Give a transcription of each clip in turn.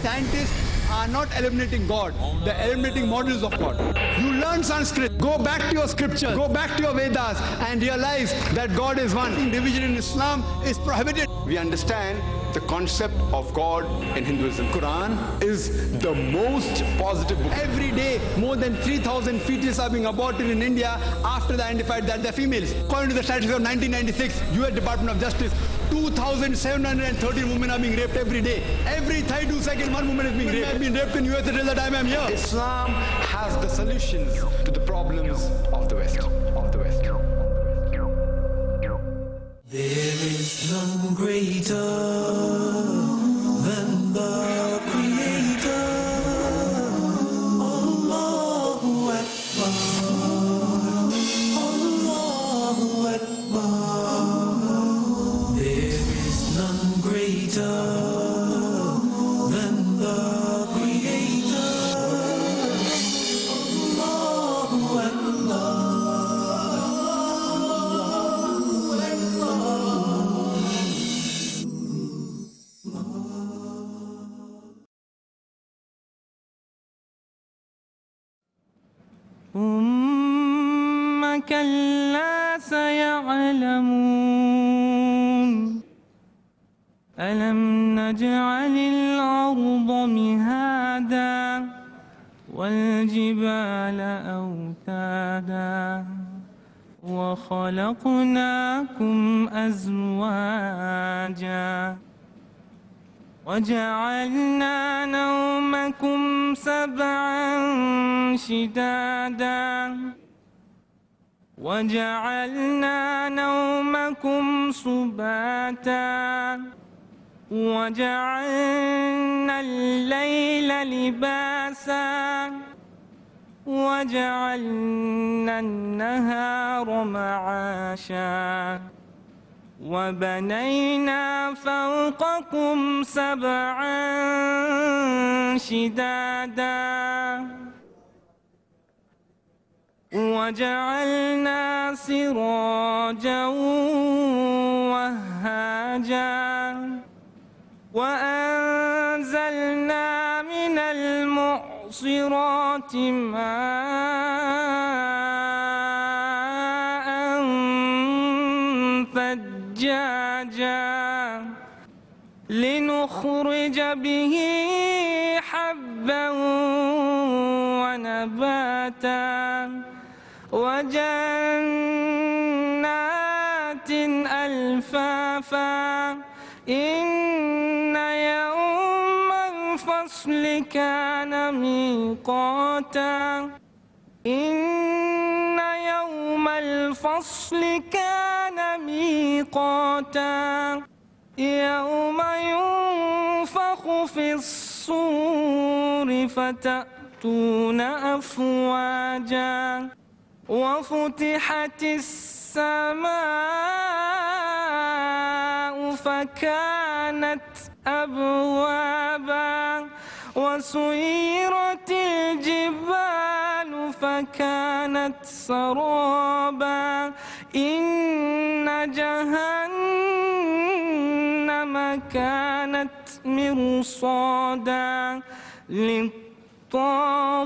Scientists are not eliminating God, they're eliminating models of God. You learn Sanskrit, go back to your scripture, go back to your Vedas and realize that God is one. Division in Islam is prohibited. We understand the concept of God in Hinduism. Quran is the most positive book. Every day, more than 3,000 fetuses are being aborted in India after they identified that they're females. According to the statistics of 1996, US Department of Justice, 2,713 women are being raped every day. Every 32 seconds, one woman is being raped. I've been raped in US until the time I'm here. Islam has the solutions to the problems of the West. There is none greater than the Creator. Allahu Akbar, Allahu Akbar. There is none greater than the Creator. Allahu Akbar. ثم كلا سيعلمون ألم نجعل الأرض مهادا والجبال أوتادا وخلقناكم أزواجا وجعلنا نومكم سبعا شدادا وجعلنا نومكم سباتا وجعلنا الليل لباسا وجعلنا النهار معاشا وبنينا فوقكم سبعا شدادا وجعلنا سراجا وهاجا وأنزلنا من المعصرات ماء ثجاجا لنخرج به حبا ونباتا وجنات ألفافا إن يوم الفصل كان ميقاتا إن يوم الفصل كان ميقاتا يوم ينفخ في الصور فتأتون أفواجا وفتحت السماء فكانت أبوابا وسيرت الجبال فكانت سرابا إن جهنم كانت مرصادا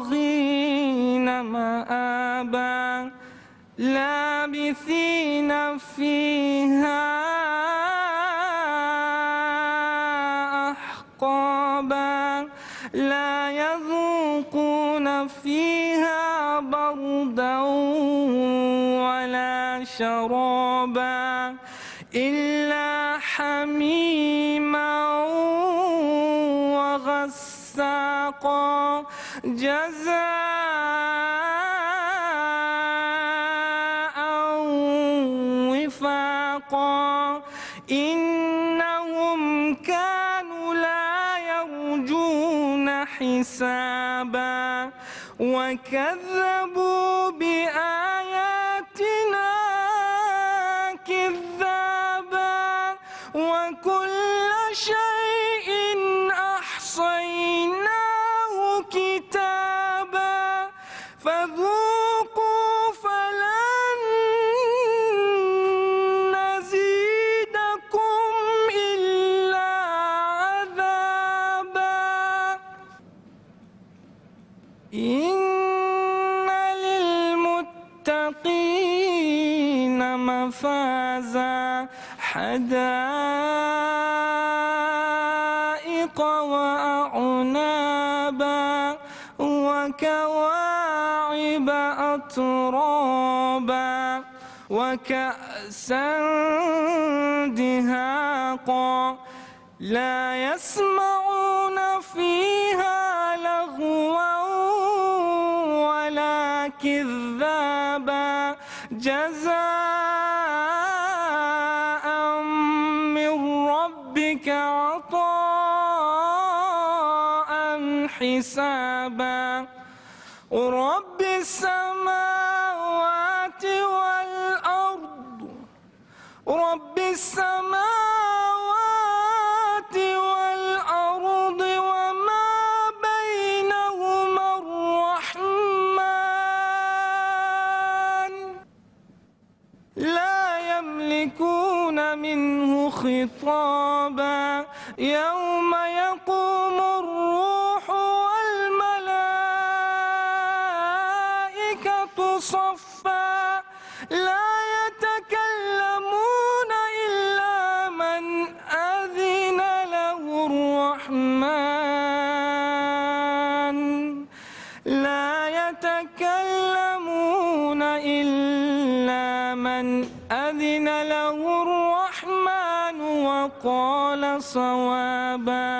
للطاغين مآبا لابثين فيها أحقابا لا يذوقون فيها بردا ولا شرابا إلا حميما وغساقا جزاء وفاقا إنهم كانوا لا يرجون حسابا وكذبوا بآياتنا كذابا وكل شيء أحصيناه كتابا فذوقوا فلن نزيدكم إلا عذابا إن للمتقين مفازا حدائق وأعنابا وكواعب أترابا وكأسا دهاقا لا يسمعون فيها لغوا ولا كذابا جزاء من ربك عطاء حسابا رب السماوات والأرض رب السماوات والأرض وما بينهما الرحمن لا يملكون منه خطابا يوم يقوم الروح والملائكة صفا لا يتكلمون إلا من أذن له الرحمن لا يتكلمون إلا من أذن له الرحمن وقال صوابا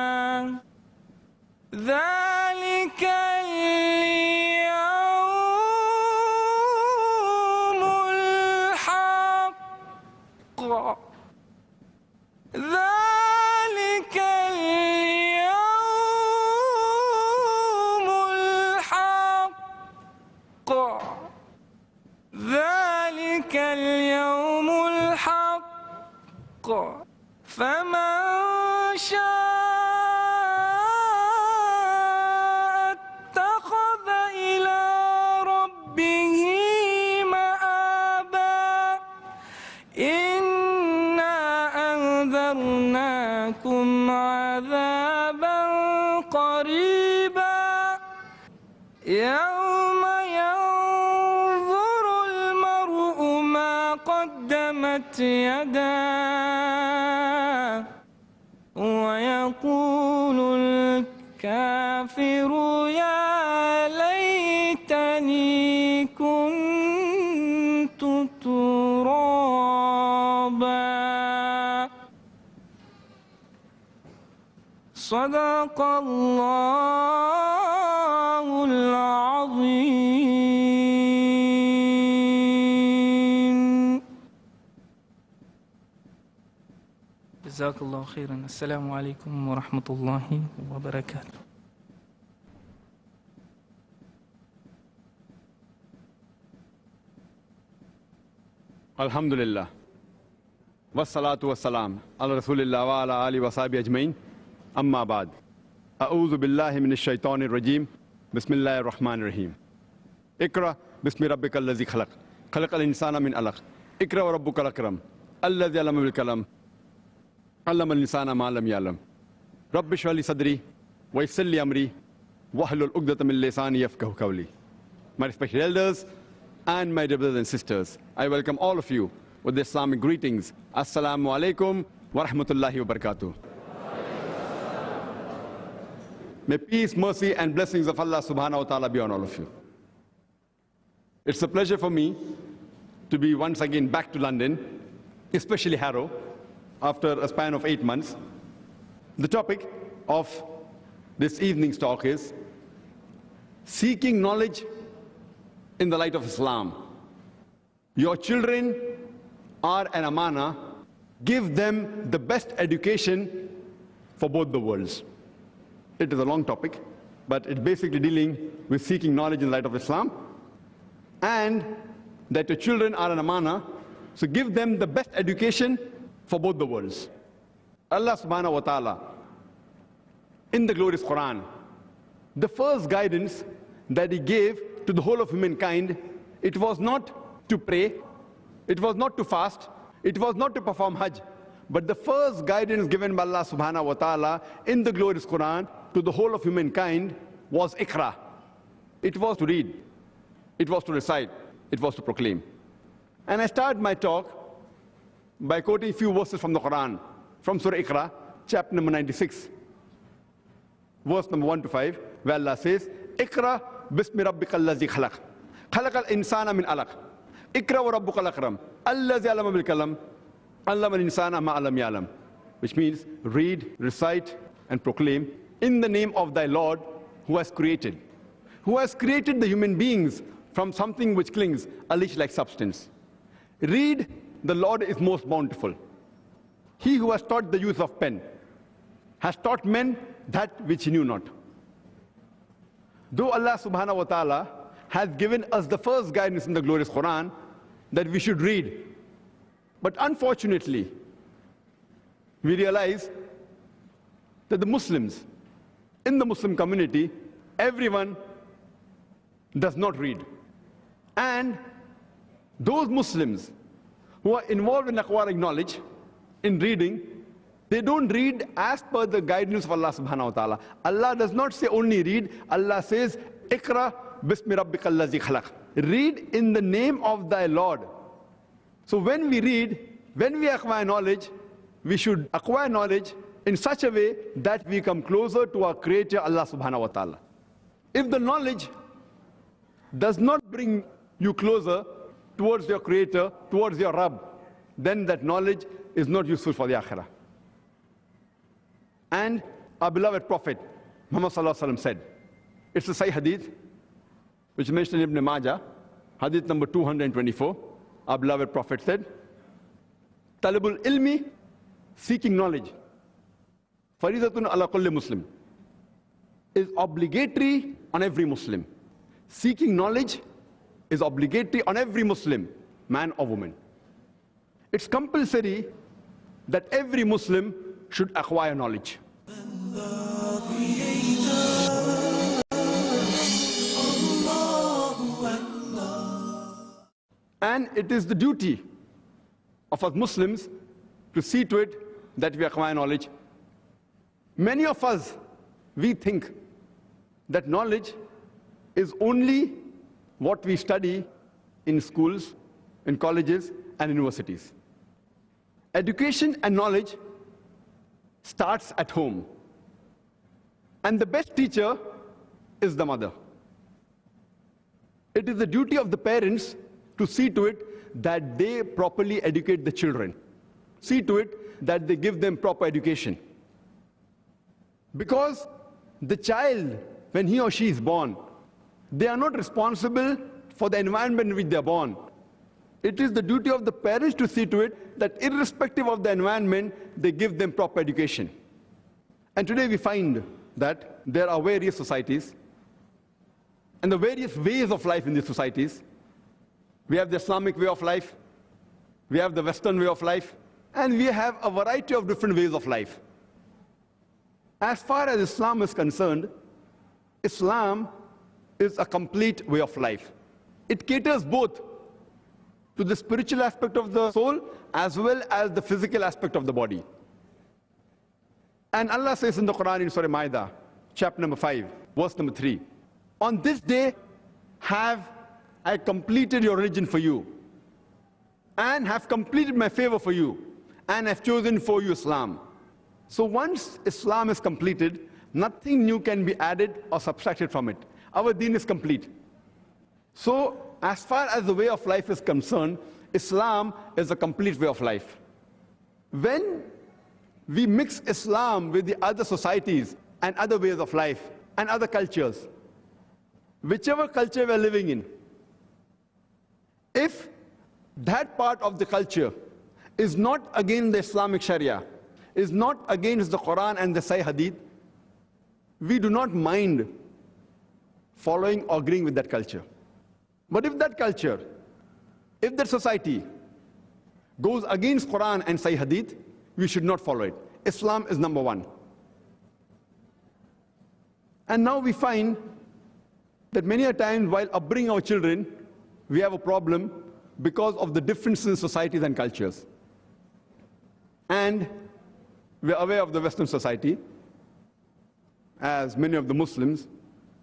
ذلك اليوم الحق ذلك اليوم الحق ذلك اليوم الحق فمن شاء اتخذ إلى ربه مآبا إنا أنذرناكم عذابا قريبا يوم ينظر المرء ما قدمت يداه ويقول الكافر يا ليتني كنت ترابا صدق الله العظيم جزاك الله خيرا السلام عليكم ورحمة الله وبركاته Alhamdulillah. Wassalatu wassalam. Ala Rasulillah wa ala ali wa sahbihi ajmain. Amma ba'd. A'udhu billahi minash shaitanir rajim. Bismillahir rahmanir rahim. Ikra bismi rabbikal ladzi khalaq. Khalaqal insana min alaq. Ikra wa rabbukal akram. Alladzi 'allama bil kalam. 'Allamal insana ma lam ya'lam. Rabbi shrah li sadri wa yassir li amri wahlul 'uqdatam min lisani yafqahu qawli. My respected elders and my dear brothers and sisters, I welcome all of you with the Islamic greetings. Assalamu alaikum wa rahmatullahi wa barakatuh. May peace, mercy and blessings of Allah subhanahu wa ta'ala be on all of you. It's a pleasure for me to be once again back to London, especially Harrow, after a span of 8 months. The topic of this evening's talk is seeking knowledge in the light of Islam. Your children are an amana. Give them the best education for both the worlds. It is a long topic, but it's basically dealing with seeking knowledge in the light of Islam, and that your children are an amana, so give them the best education for both the worlds. Allah subhanahu wa ta'ala, in the glorious Quran, the first guidance that He gave to the whole of humankind, it was not to pray, it was not to fast, it was not to perform Hajj, but the first guidance given by Allah subhanahu wa ta'ala in the glorious Quran to the whole of humankind was Iqra. It was to read, it was to recite, it was to proclaim. And I start my talk by quoting a few verses from the Quran, from Surah Iqra, chapter number 96, verse number 1 to 5, where Allah says, Iqra bismi rabbika allazi khalaq, khalaqal insana min alaq, Iqra wa rabbukal akram, allazi alama bil kalam, allama al insana ma alam ya'lam. Which means read, recite, and proclaim in the name of thy Lord who has created the human beings from something which clings, a leech-like substance. Read, the Lord is most bountiful. He who has taught the use of pen has taught men that which he knew not. Though Allah subhanahu wa ta'ala has given us the first guidance in the glorious Quran that we should read, but unfortunately, we realize that the Muslims, in the Muslim community, everyone does not read. And those Muslims who are involved in acquiring knowledge, in reading, they don't read as per the guidance of Allah subhanahu wa ta'ala. Allah does not say only read, Allah says, Iqra bismi rabbika allazi khalaq. Read in the name of thy Lord. So when we read, when we acquire knowledge, we should acquire knowledge in such a way that we come closer to our Creator, Allah subhanahu wa ta'ala. If the knowledge does not bring you closer towards your Creator, towards your Rabb, then that knowledge is not useful for the Akhirah. And our beloved Prophet, Muhammad sallallahu alaihi wasallam said, it's a Sahih Hadith, which is mentioned in Ibn Majah, Hadith number 224, our beloved Prophet said, Talabul ilmi, seeking knowledge, Faridatun ala kulli Muslim, is obligatory on every Muslim. Seeking knowledge is obligatory on every Muslim, man or woman. It's compulsory that every Muslim should acquire knowledge. And it is the duty of us Muslims to see to it that we acquire knowledge. Many of us, we think that knowledge is only what we study in schools, in colleges, and universities. Education and knowledge starts at home. And the best teacher is the mother. It is the duty of the parents to see to it that they properly educate the children. See to it that they give them proper education. Because the child, when he or she is born, they are not responsible for the environment in which they are born. It is the duty of the parents to see to it that irrespective of the environment, they give them proper education. And today we find that there are various societies and the various ways of life in these societies. We have the Islamic way of life, we have the Western way of life, and we have a variety of different ways of life. As far as Islam is concerned, Islam is a complete way of life. It caters both to the spiritual aspect of the soul as well as the physical aspect of the body. And Allah says in the Quran in Surah Ma'idah, chapter number 5, verse number 3, on this day have I completed your religion for you, and have completed my favor for you, and have chosen for you Islam. So once Islam is completed, nothing new can be added or subtracted from it. Our deen is complete. So as far as the way of life is concerned, Islam is a complete way of life. When we mix Islam with the other societies and other ways of life and other cultures, whichever culture we are living in, if that part of the culture is not against the Islamic Sharia, is not against the Quran and the Sahih Hadith, we do not mind following or agreeing with that culture. But if that culture, if that society goes against Quran and Sahih Hadith, we should not follow it. Islam is number one. And now we find that many a times while upbringing our children, we have a problem because of the differences in societies and cultures. And we are aware of the Western society, as many of the Muslims,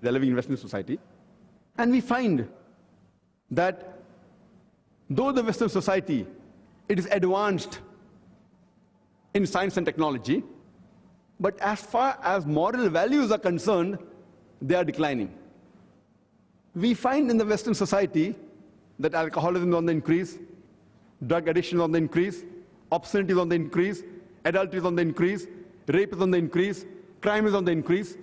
they are living in Western society. And we find that though the Western society, it is advanced in science and technology, but as far as moral values are concerned, they are declining. We find in the Western society that alcoholism is on the increase, drug addiction is on the increase, obscenity is on the increase, adultery is on the increase, rape is on the increase, crime is on the increase.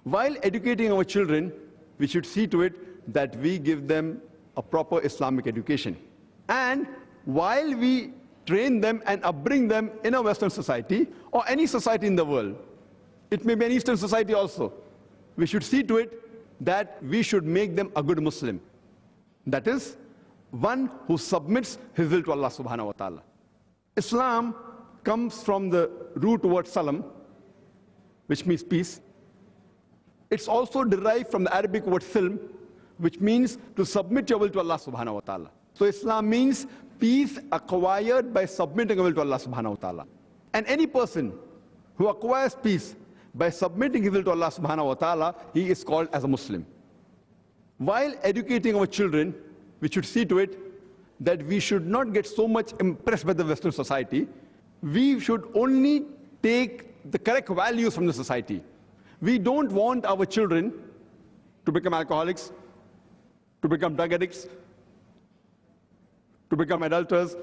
While educating our children, we should see to it that we give them a proper Islamic education. And while we train them and upbring them in a Western society or any society in the world, it may be an Eastern society also, we should see to it that we should make them a good Muslim. That is, one who submits his will to Allah subhanahu wa ta'ala. Islam comes from the root word salam, which means peace. It's also derived from the Arabic word silm, which means to submit your will to Allah subhanahu wa ta'ala. So Islam means peace acquired by submitting your will to Allah subhanahu wa ta'ala. And any person who acquires peace by submitting his will to Allah subhanahu wa ta'ala, he is called as a Muslim. While educating our children, we should see to it that we should not get so much impressed by the Western society. We should only take the correct values from the society. We don't want our children to become alcoholics, to become drug addicts, to become adulterers,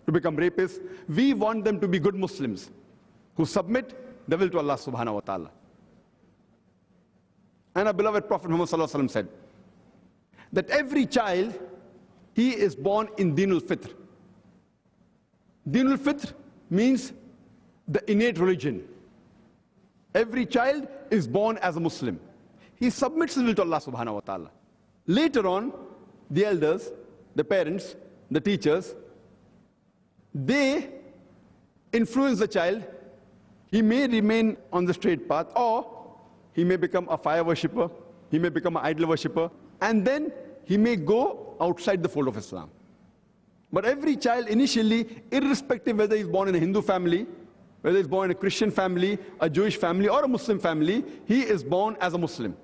to become rapists. We want them to be good Muslims who submit their will to Allah subhanahu wa ta'ala. And our beloved Prophet Muhammad sallallahu alaihi wasallam said that every child, he is born in Dinul Fitr. Dinul Fitr means the innate religion. Every child is born as a Muslim. He submits his will to Allah subhanahu wa ta'ala. Later on, the elders, the parents, the teachers, they influence the child. He may remain on the straight path, or he may become a fire worshipper, he may become an idol worshipper, and then he may go outside the fold of Islam. But every child initially, irrespective whether he's born in a Hindu family, whether he's born in a Christian family, a Jewish family, or a Muslim family, he is born as a Muslim.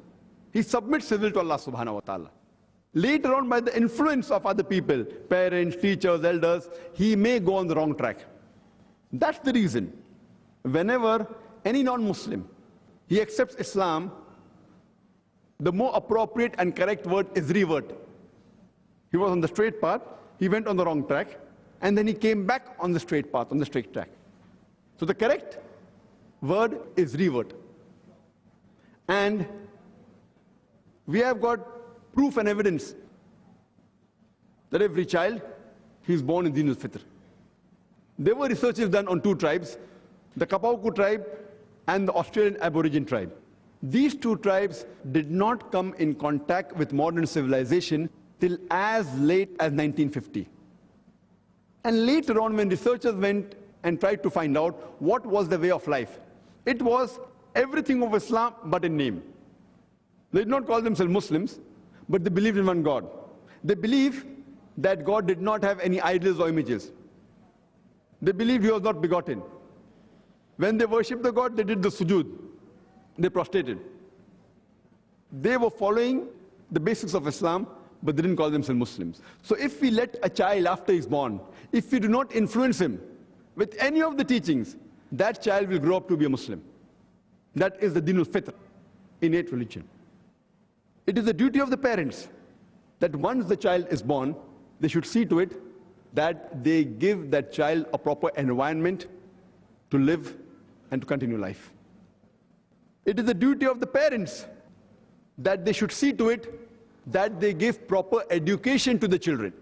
He submits his will to Allah subhanahu wa ta'ala. Later on, by the influence of other people, parents, teachers, elders, he may go on the wrong track. That's the reason. Whenever any non-Muslim, he accepts Islam, the more appropriate and correct word is revert. He was on the straight path, he went on the wrong track, and then he came back on the straight path, on the straight track. So the correct word is revert. And we have got proof and evidence that every child, he is born in Din al-Fitr. There were researches done on two tribes, the Kapauku tribe and the Australian Aborigine tribe. These two tribes did not come in contact with modern civilization till as late as 1950. And later on, when researchers went and tried to find out what was the way of life, it was everything of Islam but in name. They did not call themselves Muslims, but they believed in one God. They believed that God did not have any idols or images. They believed he was not begotten. When they worshipped the God, they did the sujood. They prostrated. They were following the basics of Islam, but they didn't call themselves Muslims. So if we let a child after he's born, if we do not influence him with any of the teachings, that child will grow up to be a Muslim. That is the Din al-Fitr, innate religion. It is the duty of the parents that once the child is born, they should see to it that they give that child a proper environment to live and to continue life. It is the duty of the parents that they should see to it that they give proper education to the children.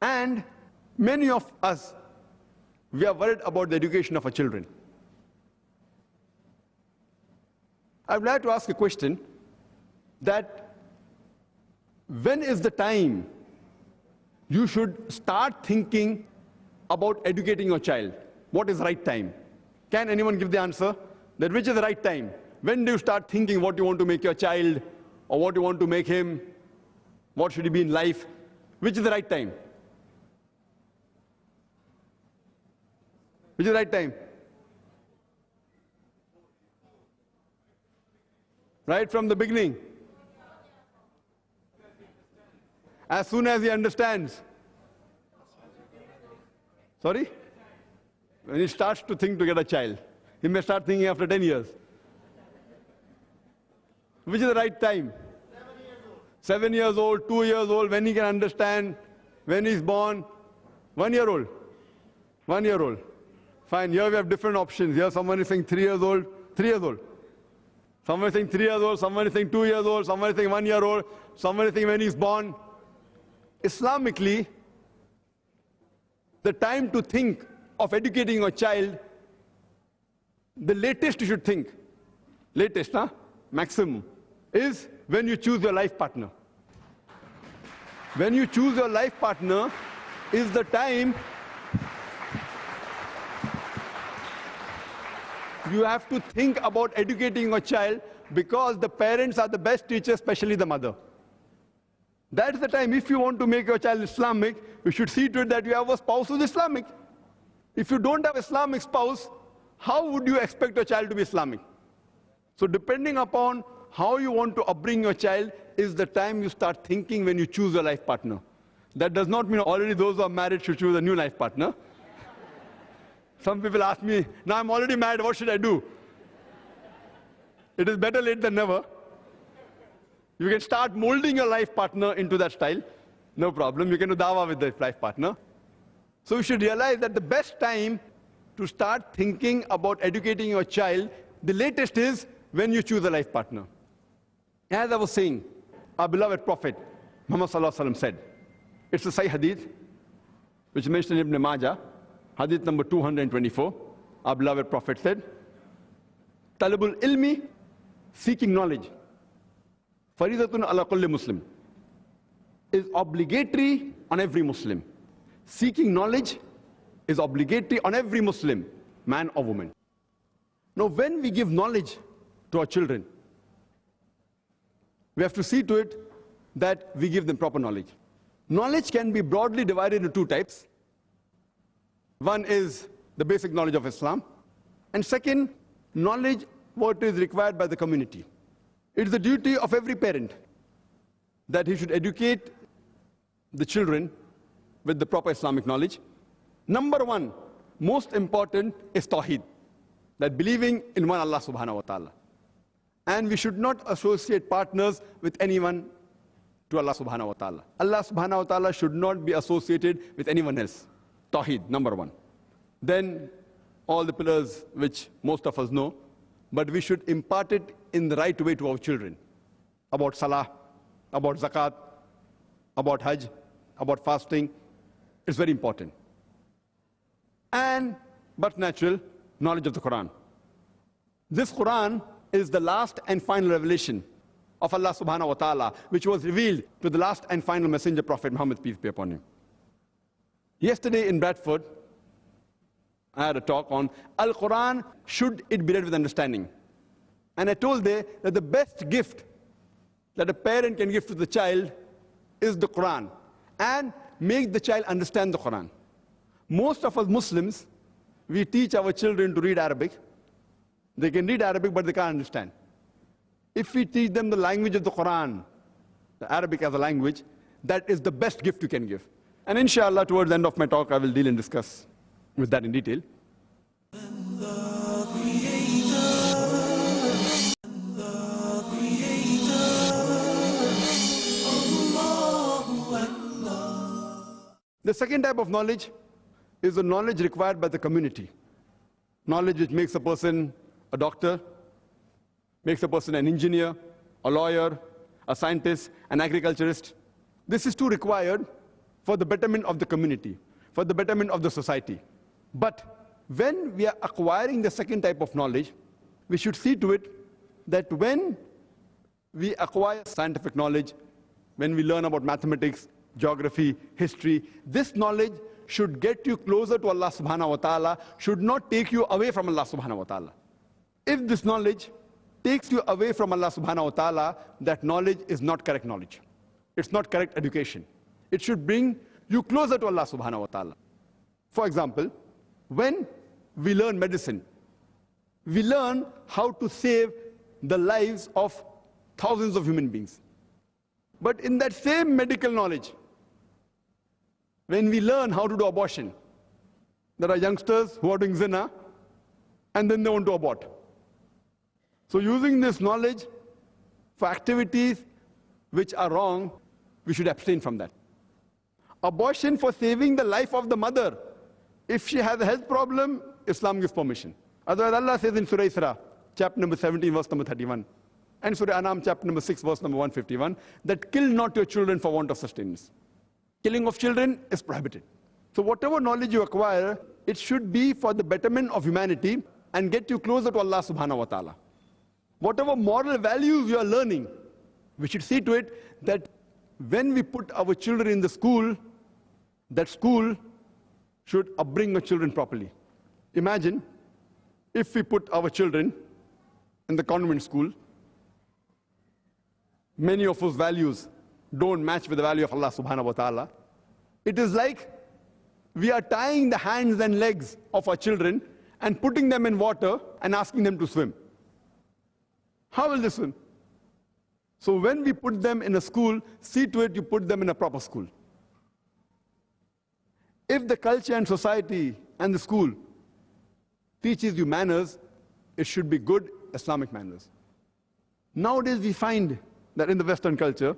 And many of us, we are worried about the education of our children. I would like to ask a question that when is the time you should start thinking about educating your child? What is the right time? Can anyone give the answer? That which is the right time? When do you start thinking what you want to make your child, or what you want to make him? What should he be in life? Which is the right time? Which is the right time? Right from the beginning. As soon as he understands. Sorry? When he starts to think to get a child. He may start thinking after 10 years. Which is the right time? 7 years old, 2 years old, when he can understand, when he's born. 1 year old. 1 year old. Fine, here we have different options. Here someone is saying 3 years old, 3 years old. Someone is saying 3 years old, someone is saying 2 years old, someone is saying 1 year old, someone is saying when he's born. Islamically, the time to think of educating a child, the latest you should think, latest, maximum, is when you choose your life partner. When you choose your life partner is the time you have to think about educating a child, because the parents are the best teachers, especially the mother. That's the time. If you want to make your child Islamic, you should see to it that you have a spouse who's Islamic. If you don't have an Islamic spouse, how would you expect your child to be Islamic? So depending upon how you want to upbring your child is the time you start thinking when you choose your life partner. That does not mean already those who are married should choose a new life partner. Some people ask me, now I'm already married, what should I do? It is better late than never. You can start molding your life partner into that style. No problem, you can do dawah with the life partner. So you should realize that the best time to start thinking about educating your child, the latest is when you choose a life partner. As I was saying, our beloved Prophet Muhammad Sallallahu Alaihi Wasallam said, it's a Sahih Hadith, which is mentioned in Ibn Majah, Hadith number 224. Our beloved Prophet said, Talabul ilmi, seeking knowledge, faridatun ala kulli Muslim, is obligatory on every Muslim. Seeking knowledge is obligatory on every Muslim, man or woman. Now, when we give knowledge to our children, we have to see to it that we give them proper knowledge. Knowledge can be broadly divided into two types. One is the basic knowledge of Islam, and second, knowledge what is required by the community. It is the duty of every parent that he should educate the children with the proper Islamic knowledge. Number one, most important, is Tawheed, that believing in one Allah subhanahu wa ta'ala. And we should not associate partners with anyone to Allah subhanahu wa ta'ala. Allah subhanahu wa ta'ala should not be associated with anyone else. Tawheed, number one. Then all the pillars which most of us know, but we should impart it in the right way to our children. About salah, about zakat, about hajj, about fasting. It's very important. And, but natural, knowledge of the Quran. This Quran is the last and final revelation of Allah subhanahu wa ta'ala, which was revealed to the last and final messenger Prophet Muhammad, peace be upon him. Yesterday in Bradford, I had a talk on Al-Quran, should it be read with understanding? And I told there that the best gift that a parent can give to the child is the Quran, and make the child understand the Quran. Most of us Muslims, we teach our children to read Arabic. They can read Arabic, but they can't understand. If we teach them the language of the Quran, the Arabic as a language, that is the best gift you can give. And inshallah, towards the end of my talk, I will deal and discuss with that in detail. The second type of knowledge is the knowledge required by the community. Knowledge which makes a person a doctor, makes a person an engineer, a lawyer, a scientist, an agriculturist. This is too required for the betterment of the community, for the betterment of the society. But when we are acquiring the second type of knowledge, we should see to it that when we acquire scientific knowledge, when we learn about mathematics, geography, history, this knowledge should get you closer to Allah subhanahu wa ta'ala, should not take you away from Allah subhanahu wa ta'ala. If this knowledge takes you away from Allah subhanahu wa ta'ala, that knowledge is not correct knowledge. It's not correct education. It should bring you closer to Allah subhanahu wa ta'ala. For example, when we learn medicine, we learn how to save the lives of thousands of human beings. But in that same medical knowledge, when we learn how to do abortion, there are youngsters who are doing zina, and then they want to abort. So using this knowledge for activities which are wrong, we should abstain from that. Abortion for saving the life of the mother. If she has a health problem, Islam gives permission. Otherwise, Allah says in Surah Isra, chapter number 17, verse number 31, and Surah Anam, chapter number 6, verse number 151, that kill not your children for want of sustenance. Killing of children is prohibited. So whatever knowledge you acquire, it should be for the betterment of humanity and get you closer to Allah subhanahu wa ta'ala. Whatever moral values you are learning, we should see to it that when we put our children in the school, that school should upbring our children properly. Imagine if we put our children in the convent school, many of whose values don't match with the value of Allah subhanahu wa ta'ala. It is like we are tying the hands and legs of our children and putting them in water and asking them to swim. How will they swim? So when we put them in a school, see to it you put them in a proper school. If the culture and society and the school teaches you manners, it should be good Islamic manners. Nowadays we find that in the Western culture,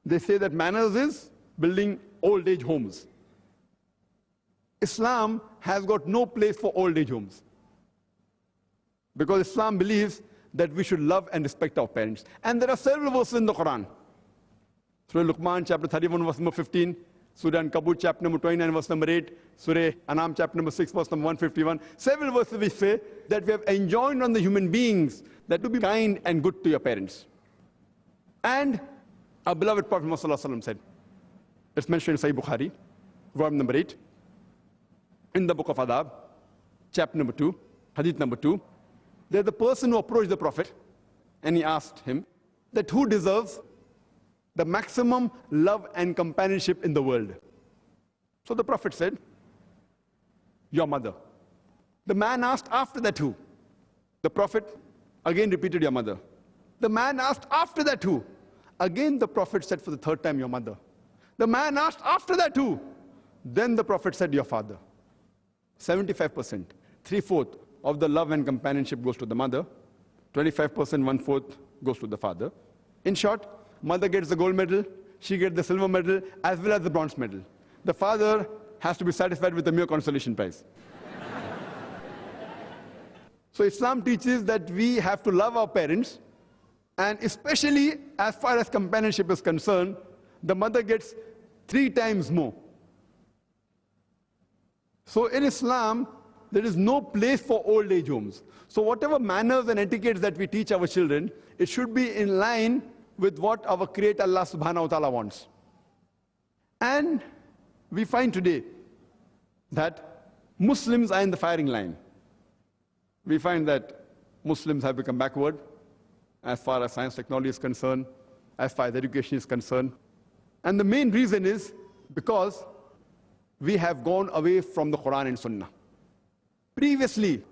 they say that manners is building old age homes. Islam has got no place for old age homes. Because Islam believes that we should love and respect our parents. And there are several verses in the Quran. Surah Luqman, chapter 31, verse number 15. Surah An-Kabut, chapter number 29, verse number 8. Surah Anam, chapter number 6, verse number 151. Several verses which say that we have enjoined on the human beings that to be kind and good to your parents. And our beloved Prophet Muhammad said, it's mentioned in Sahih Bukhari, verse number 8, in the book of Adab, chapter number 2, hadith number 2, there's the person who approached the Prophet and he asked him that who deserves the maximum love and companionship in the world. So the Prophet said, your mother. The man asked after that who? The Prophet again repeated your mother. The man asked after that who? Again the Prophet said for the third time your mother. The man asked after that who? Then the Prophet said your father. 75%, 3/4 of the love and companionship goes to the mother, 25%, 1/4 goes to the father. In short, mother gets the gold medal, she gets the silver medal, as well as the bronze medal. The father has to be satisfied with the mere consolation prize. So Islam teaches that we have to love our parents, and especially as far as companionship is concerned, the mother gets 3 times more. So in Islam, there is no place for old age homes. So whatever manners and etiquettes that we teach our children, it should be in line with what our Creator Allah subhanahu wa ta'ala wants. And we find today that Muslims are in the firing line. We find that Muslims have become backward as far as science technology is concerned, as far as education is concerned. And the main reason is because we have gone away from the Quran and Sunnah. Previously,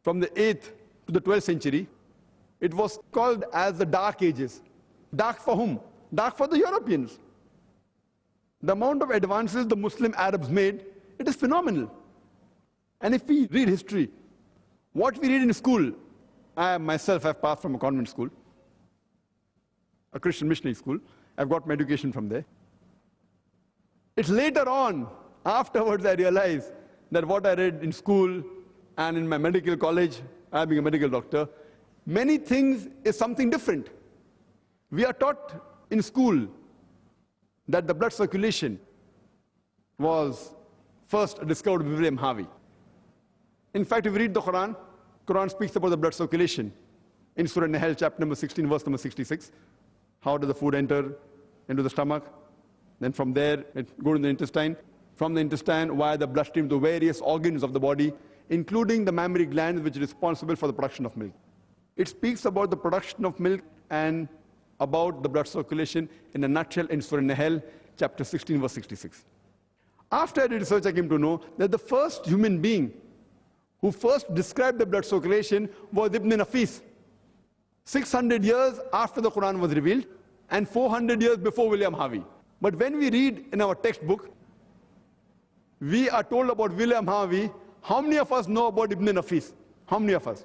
from the 8th to the 12th century, it was called as the Dark Ages. Dark for whom? Dark for the Europeans. The amount of advances the Muslim Arabs made, it is phenomenal. And if we read history, what we read in school, I myself have passed from a convent school, a Christian missionary school. I've got my education from there. It's later on, afterwards, I realized that what I read in school and in my medical college, I being a medical doctor, many things is something different. We are taught in school that the blood circulation was first discovered by William Harvey. In fact, if you read the Quran, Quran speaks about the blood circulation. In Surah Nahl, chapter number 16, verse number 66, how does the food enter into the stomach? Then from there, it goes to the intestine. From the intestine, via the bloodstream to various organs of the body, including the mammary glands, which is responsible for the production of milk. It speaks about the production of milk and about the blood circulation in a nutshell in Surah Nahl, chapter 16, verse 66. After I did research, I came to know that the first human being who first described the blood circulation was Ibn Nafis. 600 years after the Quran was revealed, and 400 years before William Harvey. But when we read in our textbook, we are told about William Harvey. How many of us know about Ibn Nafis? How many of us?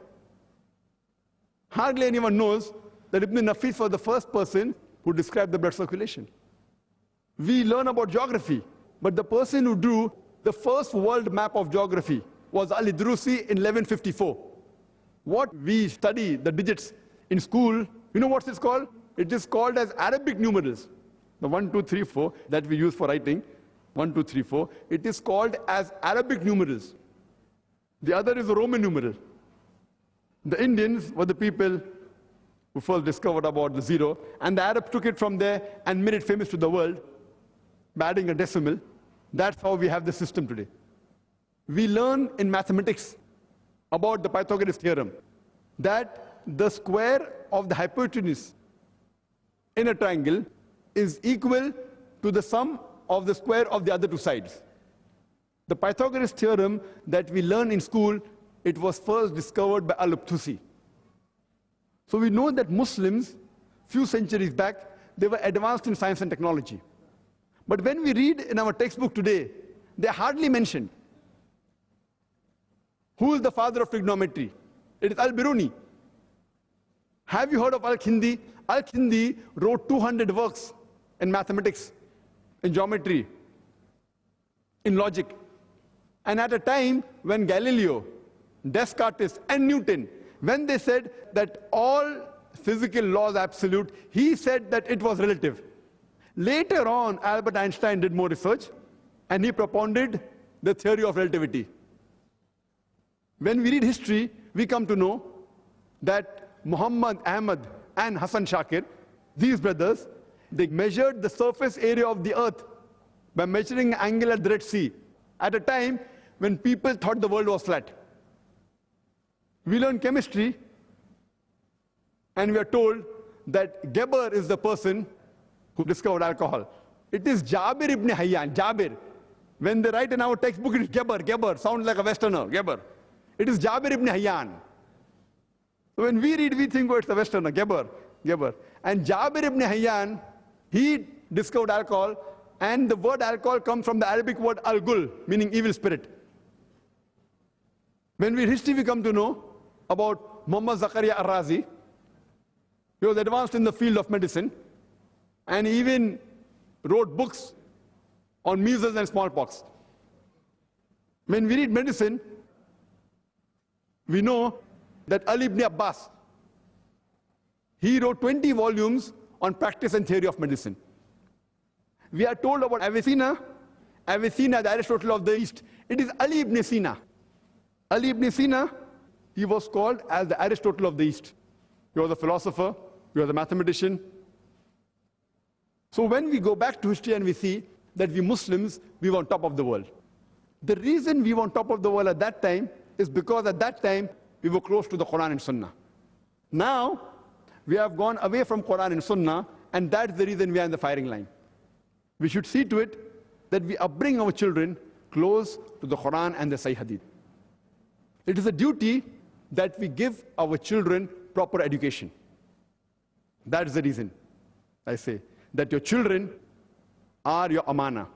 Hardly anyone knows that Ibn Nafis was the first person who described the blood circulation. We learn about geography, but the person who drew the first world map of geography was Al-Idrusi in 1154. What we study, the digits in school, you know what it's called? It is called as Arabic numerals. The 1, 2, 3, 4 that we use for writing, 1, 2, 3, 4, it is called as Arabic numerals. The other is the Roman numeral. The Indians were the people who first discovered about the zero, and the Arabs took it from there and made it famous to the world by adding a decimal. That's how we have the system today. We learn in mathematics about the Pythagoras theorem that the square of the hypotenuse in a triangle is equal to the sum of the square of the other two sides. The Pythagoras theorem that we learn in school, it was first discovered by Al-Tusi. So we know that Muslims, few centuries back, they were advanced in science and technology. But when we read in our textbook today, they are hardly mentioned. Who is the father of trigonometry? It is Al-Biruni. Have you heard of Al-Kindi? Al-Kindi wrote 200 works in mathematics, in geometry, in logic. And at a time when Galileo, Descartes, and Newton, when they said that all physical laws are absolute, he said that it was relative. Later on, Albert Einstein did more research, and he propounded the theory of relativity. When we read history, we come to know that Muhammad Ahmad and Hassan Shakir, these brothers, they measured the surface area of the earth by measuring an angle at the Red Sea at a time when people thought the world was flat. We learn chemistry, and we are told that Geber is the person who discovered alcohol. It is Jabir ibn Hayyan, Jabir. When they write in our textbook, it is Geber, Geber, sounds like a Westerner, Geber. It is Jabir ibn Hayyan. So when we read, we think, oh, it's a Westerner, Geber, Geber. And Jabir ibn Hayyan, he discovered alcohol, and the word alcohol comes from the Arabic word al-gul, meaning evil spirit. When we read history, we come to know about Muhammad Zakir al-Razi. He was advanced in the field of medicine, and he even wrote books on measles and smallpox. When we read medicine, we know that Ali ibn Abbas, he wrote 20 volumes on practice and theory of medicine. We are told about Avicenna, the Aristotle of the East. It is Ali ibn Sina. Ali ibn Sina, he was called as the Aristotle of the East. He was a philosopher, he was a mathematician. So when we go back to history and we see that we Muslims, we were on top of the world. The reason we were on top of the world at that time is because at that time, we were close to the Quran and Sunnah. Now, we have gone away from Quran and Sunnah, and that's the reason we are in the firing line. We should see to it that we upbring our children close to the Quran and the Sahih Hadith. It is a duty that we give our children proper education. That is the reason I say that your children are your amana.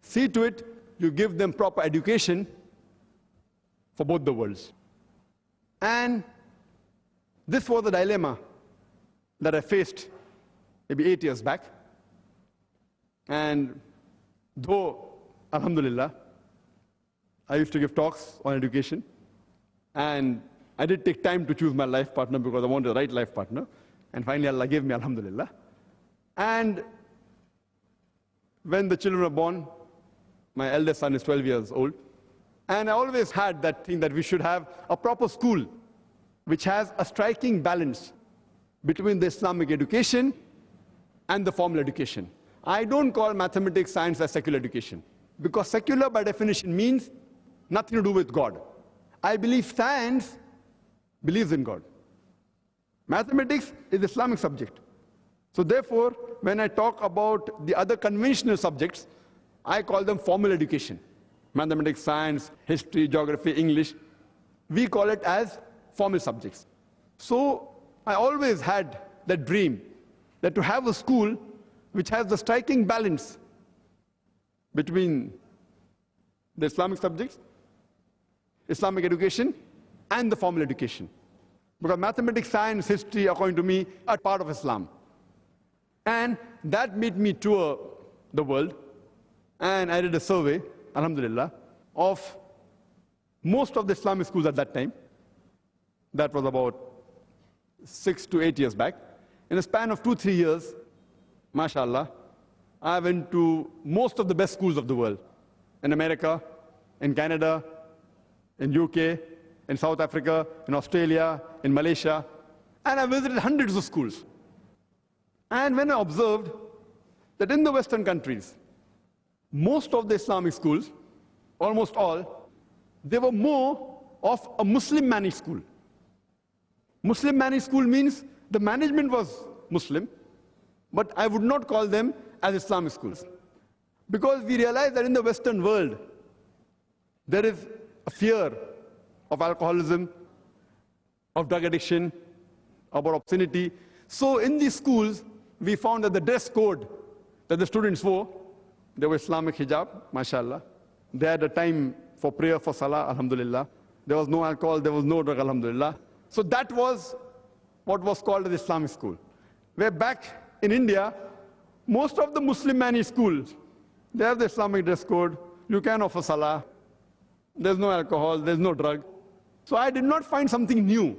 See to it you give them proper education for both the worlds. And this was the dilemma that I faced maybe 8 years back. And though, alhamdulillah, I used to give talks on education, and I did take time to choose my life partner because I wanted the right life partner. And finally, Allah gave me, alhamdulillah. And when the children were born, my eldest son is 12 years old. And I always had that thing that we should have a proper school which has a striking balance between the Islamic education and the formal education. I don't call mathematics, science as secular education, because secular by definition means nothing to do with God. I believe science believes in God. Mathematics is Islamic subject. So therefore, when I talk about the other conventional subjects, I call them formal education. Mathematics, science, history, geography, English, we call it as formal subjects. So I always had that dream that to have a school which has the striking balance between the Islamic subjects, Islamic education, and the formal education. Because mathematics, science, history, according to me, are part of Islam. And that made me tour the world. And I did a survey, alhamdulillah, of most of the Islamic schools at that time. That was about 6 to 8 years back. In a span of 2-3 years, mashallah, I went to most of the best schools of the world. In America, in Canada, in UK, in South Africa, in Australia, in Malaysia. And I visited hundreds of schools. And when I observed that in the Western countries, most of the Islamic schools, almost all, they were more of a Muslim-managed school. Muslim-managed school means the management was Muslim, but I would not call them as Islamic schools. Because we realize that in the Western world, there is a fear of alcoholism, of drug addiction, about obscenity. So in these schools, we found that the dress code that the students wore, they were Islamic hijab, mashallah. They had a time for prayer, for salah, alhamdulillah. There was no alcohol, there was no drug, alhamdulillah. So that was what was called as Islamic school. Where back in India, most of the Muslim-managed schools, they have the Islamic dress code. You can offer salah. There's no alcohol, there's no drug. So I did not find something new.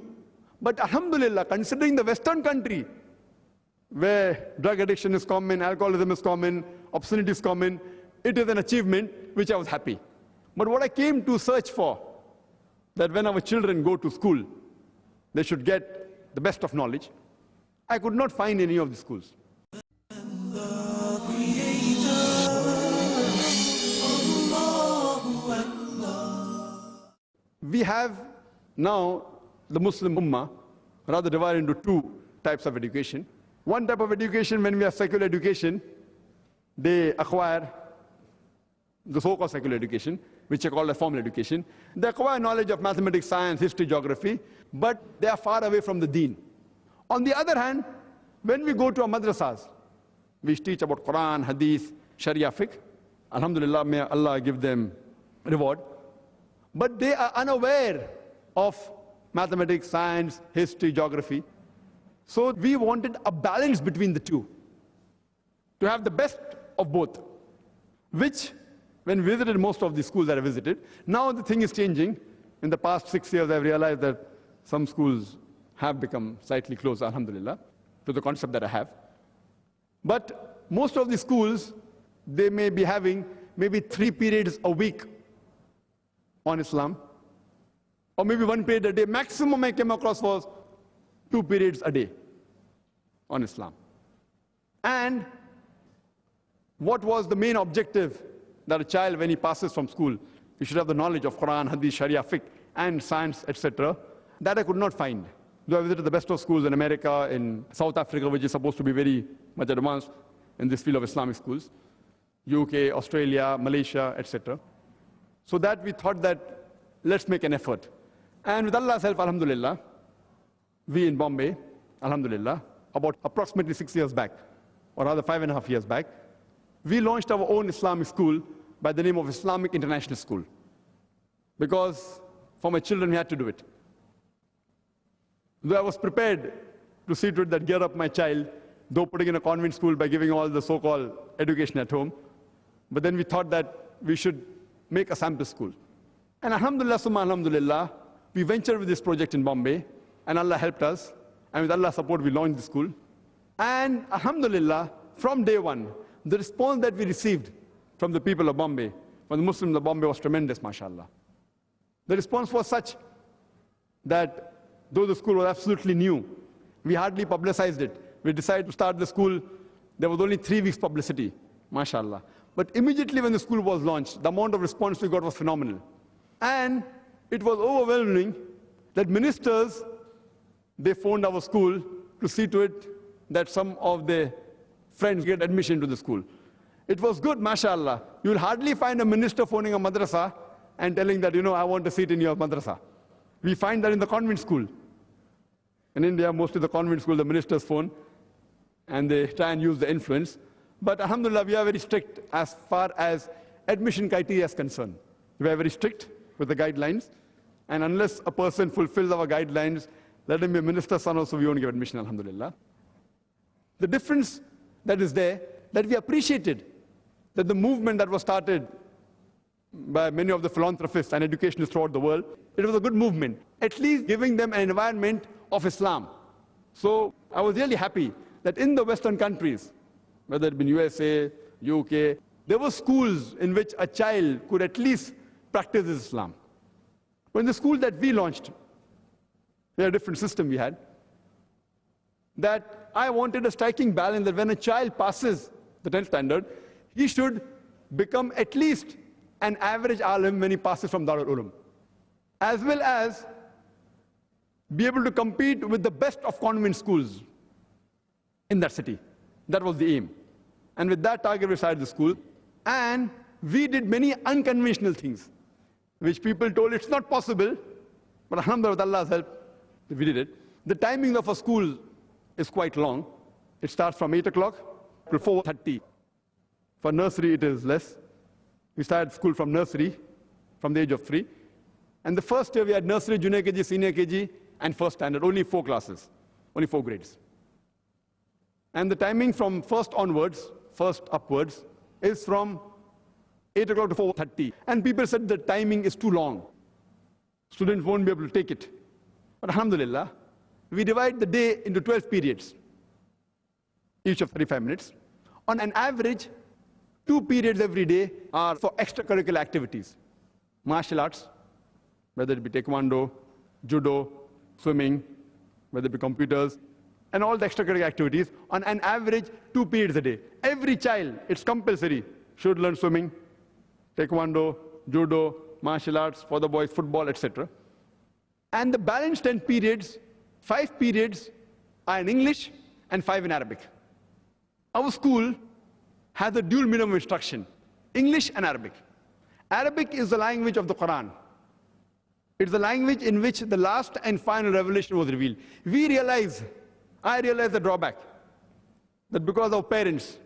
But alhamdulillah, considering the Western country, where drug addiction is common, alcoholism is common, obscenity is common, it is an achievement which I was happy. But what I came to search for, that when our children go to school, they should get the best of knowledge, I could not find any of the schools. We have now the Muslim Ummah rather divided into two types of education. One type of education, when we have secular education, they acquire the so-called secular education, which are called as formal education. They acquire knowledge of mathematics, science, history, geography, but they are far away from the deen. On the other hand, when we go to our madrasas, we teach about Quran, Hadith, Sharia, Fiqh. Alhamdulillah, may Allah give them reward. But they are unaware of mathematics, science, history, geography. So we wanted a balance between the two, to have the best of both, which, when we visited most of the schools that I visited, now the thing is changing. In the past 6 years, I've realized that some schools have become slightly closer, alhamdulillah, to the concept that I have. But most of the schools, they may be having maybe 3 periods a week on Islam, or maybe 1 period a day. Maximum I came across was 2 periods a day on Islam. And what was the main objective that a child, when he passes from school, he should have the knowledge of Quran, Hadith, Sharia, Fiqh, and science, etc. That I could not find. Though I visited the best of schools in America, in South Africa, which is supposed to be very much advanced in this field of Islamic schools, UK, Australia, Malaysia, etc. So that we thought that let's make an effort. And with Allah's help, alhamdulillah, we in Bombay, alhamdulillah, about approximately 6 years back, or rather 5.5 years back, we launched our own Islamic school by the name of Islamic International School. Because for my children, we had to do it. Though I was prepared to see to it that gear up my child, though putting in a convent school by giving all the so-called education at home, but then we thought that we should make a sample school. And alhamdulillah, summa alhamdulillah, we ventured with this project in Bombay, and Allah helped us. And with Allah's support, we launched the school. And alhamdulillah, from day one, the response that we received from the people of Bombay, from the Muslims of Bombay, was tremendous, mashallah. The response was such that though the school was absolutely new, we hardly publicized it. We decided to start the school. There was only 3 weeks publicity, mashallah. But immediately when the school was launched, the amount of response we got was phenomenal. And it was overwhelming that ministers, they phoned our school to see to it that some of their friends get admission to the school. It was good, mashallah. You will hardly find a minister phoning a madrasa and telling that, I want a seat in your madrasa. We find that in the convent school. In India, mostly the convent school, the ministers phone. and they try and use the influence. But alhamdulillah, we are very strict as far as admission criteria is concerned. We are very strict with the guidelines. And unless a person fulfills our guidelines, let him be a minister's son also, we won't give admission, alhamdulillah. The difference that is there, that we appreciated that the movement that was started by many of the philanthropists and educationists throughout the world, it was a good movement, at least giving them an environment of Islam. So I was really happy that in the Western countries, whether it be USA, UK, there were schools in which a child could at least practice Islam. But in the school that we launched, we had a different system we had, that I wanted a striking balance that when a child passes the 10th standard, he should become at least an average alim when he passes from Darul Ulum, as well as be able to compete with the best of convent schools in that city. That was the aim. And with that target, we started the school. And we did many unconventional things, which people told it's not possible, but alhamdulillah, with Allah's help, we did it. The timing of a school is quite long. It starts from 8 o'clock to 4:30. For nursery, it is less. We started school from nursery, from the age of 3. And the first year, we had nursery, junior KG, senior KG, and first standard, only 4 classes, only 4 grades. And the timing from first onwards, first upwards, is from 8 o'clock to 4:30. And people said the timing is too long. Students won't be able to take it. But alhamdulillah, we divide the day into 12 periods, each of 35 minutes. On an average, 2 periods every day are for extracurricular activities. Martial arts, whether it be taekwondo, judo, swimming, whether it be computers, and all the extracurricular activities, on an average, 2 periods a day. Every child, it's compulsory, should learn swimming, taekwondo, judo, martial arts, for the boys, football, etc. And the balanced 10 periods, 5 periods are in English and 5 in Arabic. Our school has a dual medium of instruction, English and Arabic. Arabic is the language of the Quran. It's the language in which the last and final revelation was revealed. I realize the drawback, that because our parents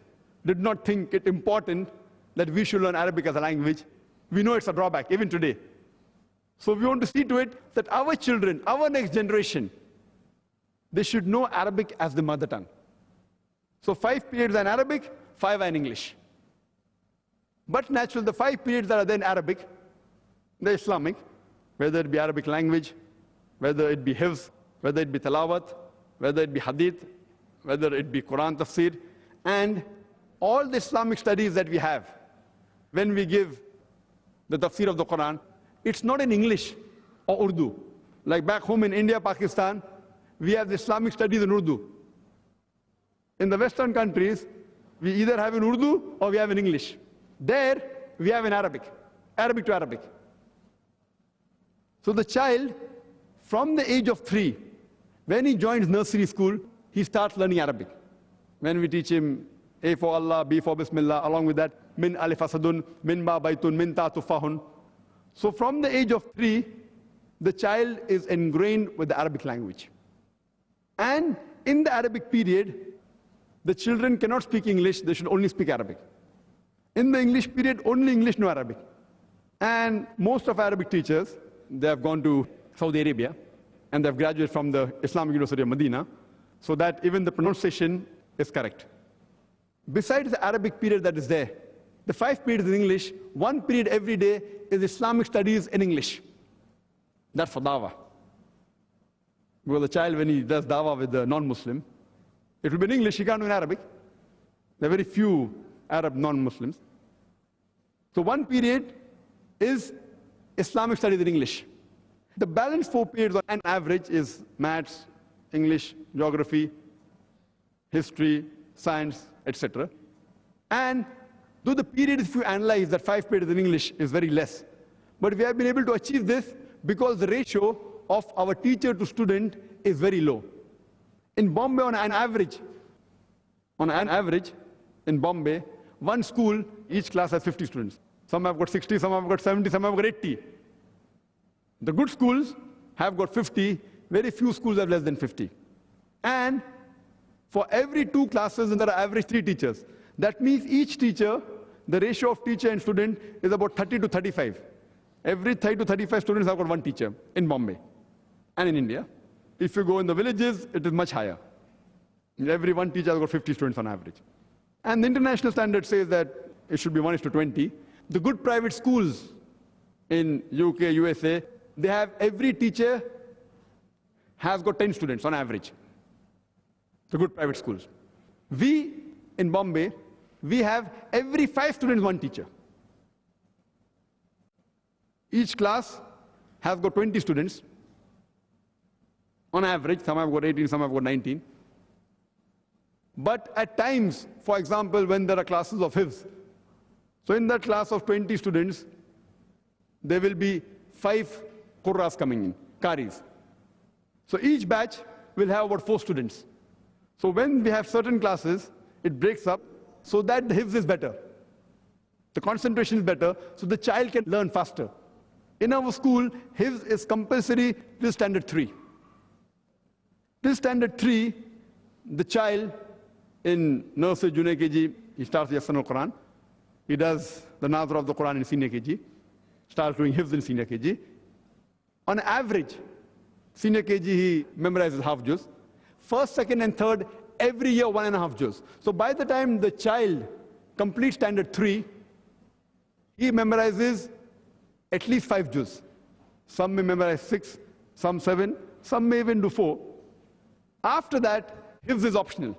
did not think it important that we should learn Arabic as a language, we know it's a drawback, even today. So we want to see to it that our children, our next generation, they should know Arabic as the mother tongue. So 5 periods are in Arabic, 5 are in English. But naturally, the 5 periods that are then Arabic, they're Islamic, whether it be Arabic language, whether it be hifz, whether it be tilawat, whether it be hadith, whether it be Quran tafsir, and all the Islamic studies that we have, when we give the tafsir of the Quran, it's not in English or Urdu. Like back home in India, Pakistan, we have the Islamic studies in Urdu. In the Western countries, we either have in Urdu or we have in English. There, we have in Arabic, Arabic to Arabic. So the child, from the age of 3, when he joins nursery school, he starts learning Arabic. When we teach him A for Allah, B for Bismillah, along with that, min alif asadun, min ba baitun, min ta tufahun. So from the age of 3, the child is ingrained with the Arabic language. And in the Arabic period, the children cannot speak English, they should only speak Arabic. In the English period, only English, no Arabic. And most of Arabic teachers, they have gone to Saudi Arabia, and they have graduated from the Islamic University of Medina, so that even the pronunciation is correct. Besides the Arabic period that is there, the 5 periods in English, 1 period every day is Islamic studies in English. That's for dawah. Because the child, when he does dawah with the non-Muslim, it will be in English, he can't do in Arabic. There are very few Arab non-Muslims. So 1 period is Islamic studies in English. The balanced 4 periods on average is maths, English, geography, history, science, etc. And though the period, if you analyze that 5 periods in English, is very less, but we have been able to achieve this because the ratio of our teacher to student is very low. In Bombay, on an average, in Bombay, 1 school, each class has 50 students. Some have got 60, some have got 70, some have got 80. The good schools have got 50, very few schools have less than 50. And For every 2 classes, there are average 3 teachers. That means each teacher, the ratio of teacher and student is about 30 to 35. Every 30 to 35 students have got 1 teacher in Bombay and in India. If you go in the villages, it is much higher. Every 1 teacher has got 50 students on average. And the international standard says that it should be 1:20. The good private schools in UK, USA, they have every teacher has got 10 students on average. The good private schools. We, in Bombay, we have every 5 students 1 teacher. Each class has got 20 students on average. Some have got 18, some have got 19. But at times, for example, when there are classes of Hifz, so in that class of 20 students, there will be 5 Qurras coming in, Qaris. So each batch will have about 4 students. So when we have certain classes, it breaks up so that the Hifz is better. The concentration is better, so the child can learn faster. In our school, Hifz is compulsory till standard 3. Till standard 3, the child in nursery, junior KG, he starts Yassan al-Quran. He does the Nazar of the Quran in senior KG, starts doing Hifz in senior KG. On average, senior KG, he memorizes half juz. First, second, and third, every year 1.5 juz. So by the time the child completes standard 3, he memorizes at least 5 juz. Some may memorize 6, some 7, some may even do 4. After that, Hifz is optional.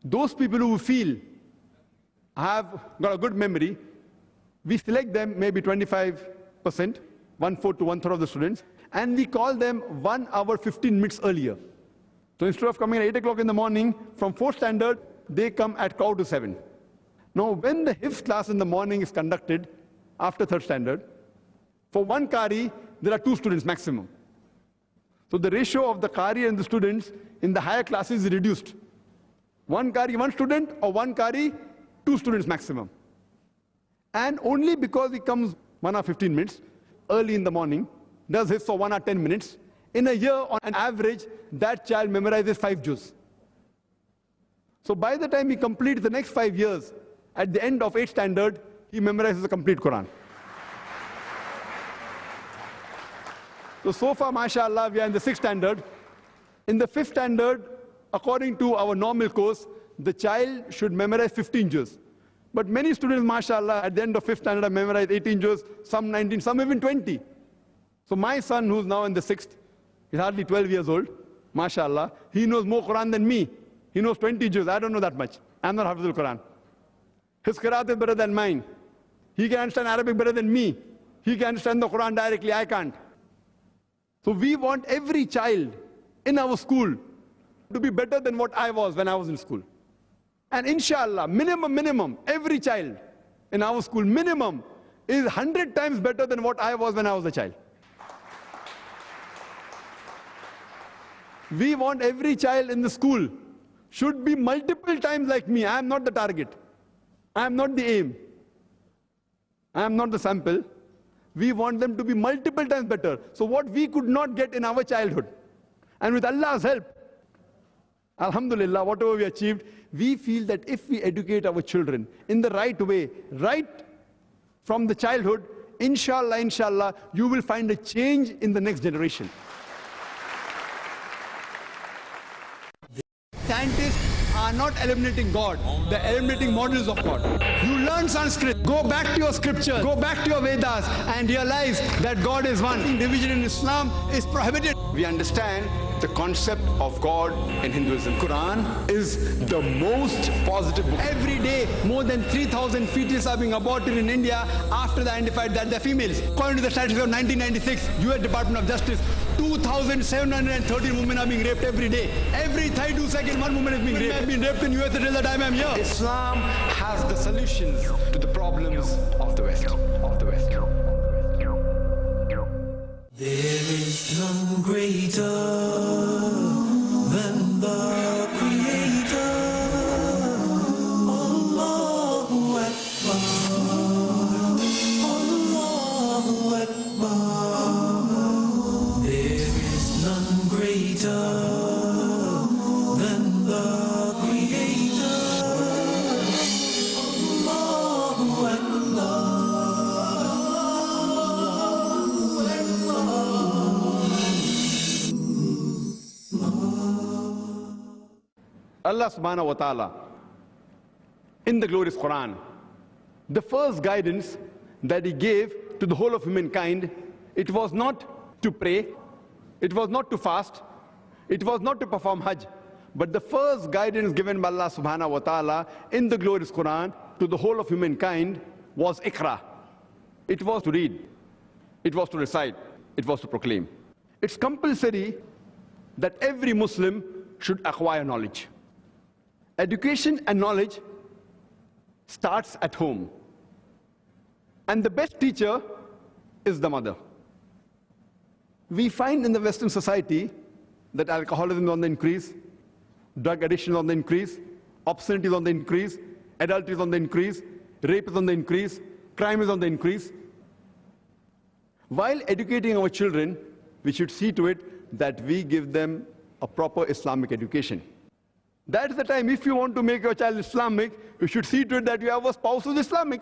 Those people who feel have got a good memory, we select them maybe 25%, 1/4 to 1/3 of the students, and we call them 1 hour 15 minutes earlier. So instead of coming at 8 o'clock in the morning, from 4th standard, they come at 7:15. Now, when the Hifz class in the morning is conducted after 3rd standard, for 1 Qari, there are 2 students maximum. So the ratio of the Qari and the students in the higher classes is reduced. 1 Qari, 1 student, or 1 Qari, 2 students maximum. And only because he comes 1 hour 15 minutes early in the morning, does Hifz for 1 hour 10 minutes, in a year, on an average, that child memorizes 5 juz. So by the time he completes the next 5 years, at the end of 8th standard, he memorizes the complete Quran. So far, mashallah, we are in the 6th standard. In the 5th standard, according to our normal course, the child should memorize 15 juz. But many students, mashallah, at the end of 5th standard have memorized 18 juz, some 19, some even 20. So my son, who's now in the 6th, he's hardly 12 years old, mashallah, he knows more Quran than me. He knows 20 juz. I don't know that much. I'm not Hafizul Quran. His Qiraat is better than mine. He can understand Arabic better than me. He can understand the Quran directly. I can't. So we want every child in our school to be better than what I was when I was in school. And inshallah, minimum, every child in our school, minimum, is 100 times better than what I was when I was a child. We want every child in the school should be multiple times like me. I am not the target. I am not the aim. I am not the sample. We want them to be multiple times better. So what we could not get in our childhood, and with Allah's help, alhamdulillah, whatever we achieved, we feel that if we educate our children in the right way, right from the childhood, inshallah, you will find a change in the next generation. Scientists are not eliminating God, they're eliminating models of God. You learn Sanskrit, go back to your scripture, go back to your Vedas and realize that God is one. Division in Islam is prohibited. We understand the concept of God in Hinduism. Quran is the most positive book. Every day, more than 3,000 fetuses are being aborted in India after they identified that they're females. According to the statistics of 1996, US Department of Justice, 2,713 women are being raped every day. Every 32 seconds, one woman is being raped. I've been raped in US until the time I'm here. Islam has the solutions to the problems of the West. There is none greater than the Creator. Allahu Akbar. Allahu Akbar. There is none greater than the Allah subhanahu wa ta'ala, in the glorious Quran, the first guidance that He gave to the whole of humankind, it was not to pray, it was not to fast, it was not to perform Hajj, but the first guidance given by Allah subhanahu wa ta'ala in the glorious Quran to the whole of humankind was Iqra. It was to read, it was to recite, it was to proclaim. It's compulsory that every Muslim should acquire knowledge. Education and knowledge starts at home. And the best teacher is the mother. We find in the Western society that alcoholism is on the increase, drug addiction is on the increase, obscenity is on the increase, adultery is on the increase, rape is on the increase, crime is on the increase. While educating our children, we should see to it that we give them a proper Islamic education. That's the time, if you want to make your child Islamic, you should see to it that you have a spouse who's Islamic.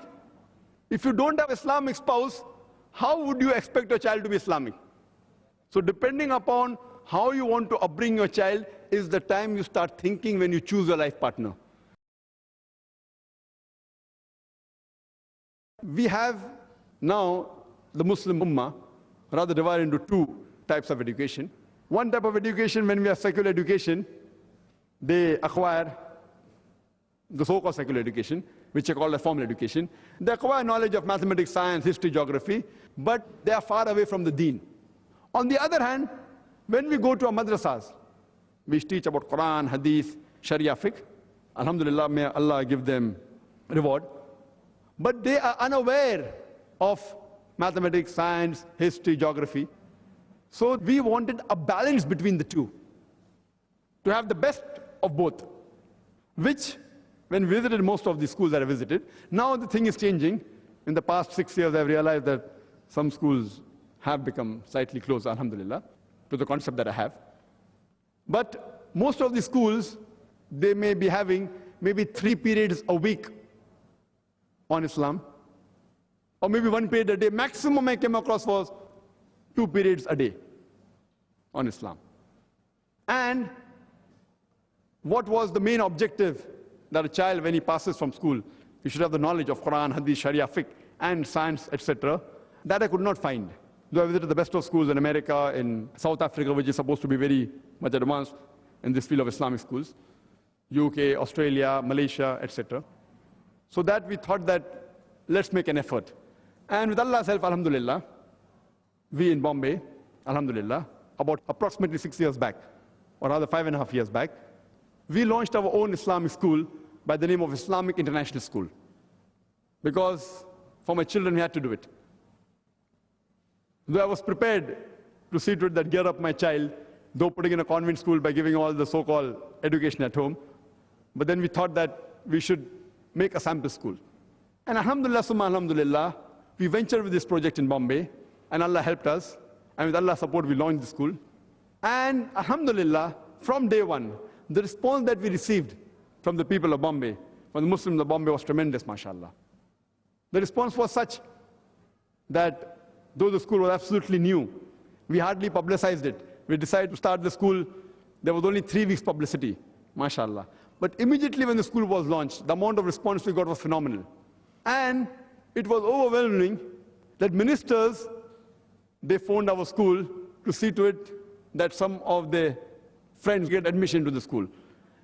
If you don't have an Islamic spouse, how would you expect your child to be Islamic? So depending upon how you want to upbring your child is the time you start thinking when you choose your life partner. We have now the Muslim Ummah rather divided into two types of education. One type of education, when we have secular education, they acquire the so-called secular education, which are called a formal education. They acquire knowledge of mathematics, science, history, geography, but they are far away from the deen. On the other hand, when we go to our madrasas, we teach about Quran, Hadith, Sharia, Fiqh. Alhamdulillah, may Allah give them reward. But they are unaware of mathematics, science, history, geography. So we wanted a balance between the two, to have the best of both, which, when we visited most of the schools that I visited, now the thing is changing. In the past 6 years, I've realized that some schools have become slightly closer, alhamdulillah, to the concept that I have. But most of the schools, they may be having maybe 3 periods a week on Islam, or maybe 1 period a day. Maximum I came across was 2 periods a day on Islam. And what was the main objective that a child, when he passes from school, he should have the knowledge of Quran, Hadith, Sharia, Fiqh, and science, etc. That I could not find. Though I visited the best of schools in America, in South Africa, which is supposed to be very much advanced in this field of Islamic schools, UK, Australia, Malaysia, etc. So that we thought that let's make an effort. And with Allah's help, alhamdulillah, we in Bombay, alhamdulillah, about approximately 6 years back, or rather 5.5 years back, we launched our own Islamic school by the name of Islamic International School. Because for my children, we had to do it. Though I was prepared to see to it that gear up my child, though putting in a convent school by giving all the so-called education at home, but then we thought that we should make a sample school. And alhamdulillah, summa alhamdulillah, we ventured with this project in Bombay, and Allah helped us. And with Allah's support, we launched the school. And alhamdulillah, from day one, the response that we received from the people of Bombay, from the Muslims of Bombay, was tremendous, mashallah. The response was such that though the school was absolutely new, we hardly publicized it. We decided to start the school. There was only 3 weeks publicity, mashallah. But immediately when the school was launched, the amount of response we got was phenomenal. And it was overwhelming that ministers, they phoned our school to see to it that some of their friends get admission to the school.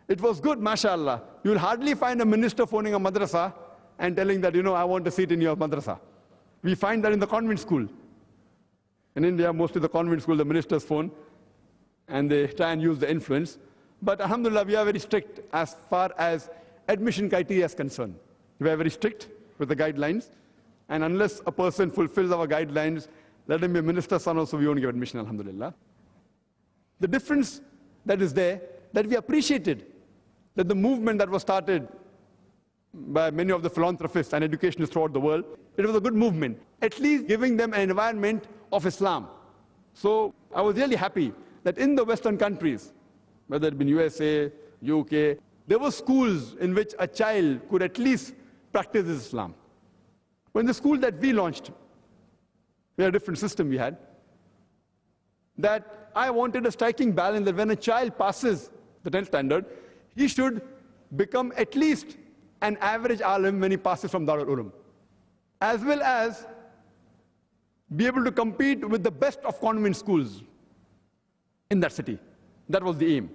It was good, mashallah. You will hardly find a minister phoning a madrasa and telling that, I want a seat in your madrasa. We find that in the convent school. In India, mostly the convent school, the ministers phone, and they try and use the influence. But alhamdulillah, we are very strict as far as admission criteria is concerned. We are very strict with the guidelines. And unless a person fulfills our guidelines, let him be a minister's son also, we won't give admission, alhamdulillah. The difference that is there, that we appreciated that the movement that was started by many of the philanthropists and educationists throughout the world, it was a good movement, at least giving them an environment of Islam. So I was really happy that in the Western countries, whether it be USA, UK, there were schools in which a child could at least practice Islam. When the school that we launched, we had a different system we had, that I wanted a striking balance that when a child passes the 10th standard, he should become at least an average alim when he passes from Darul Ulum, as well as be able to compete with the best of convent schools in that city. That was the aim.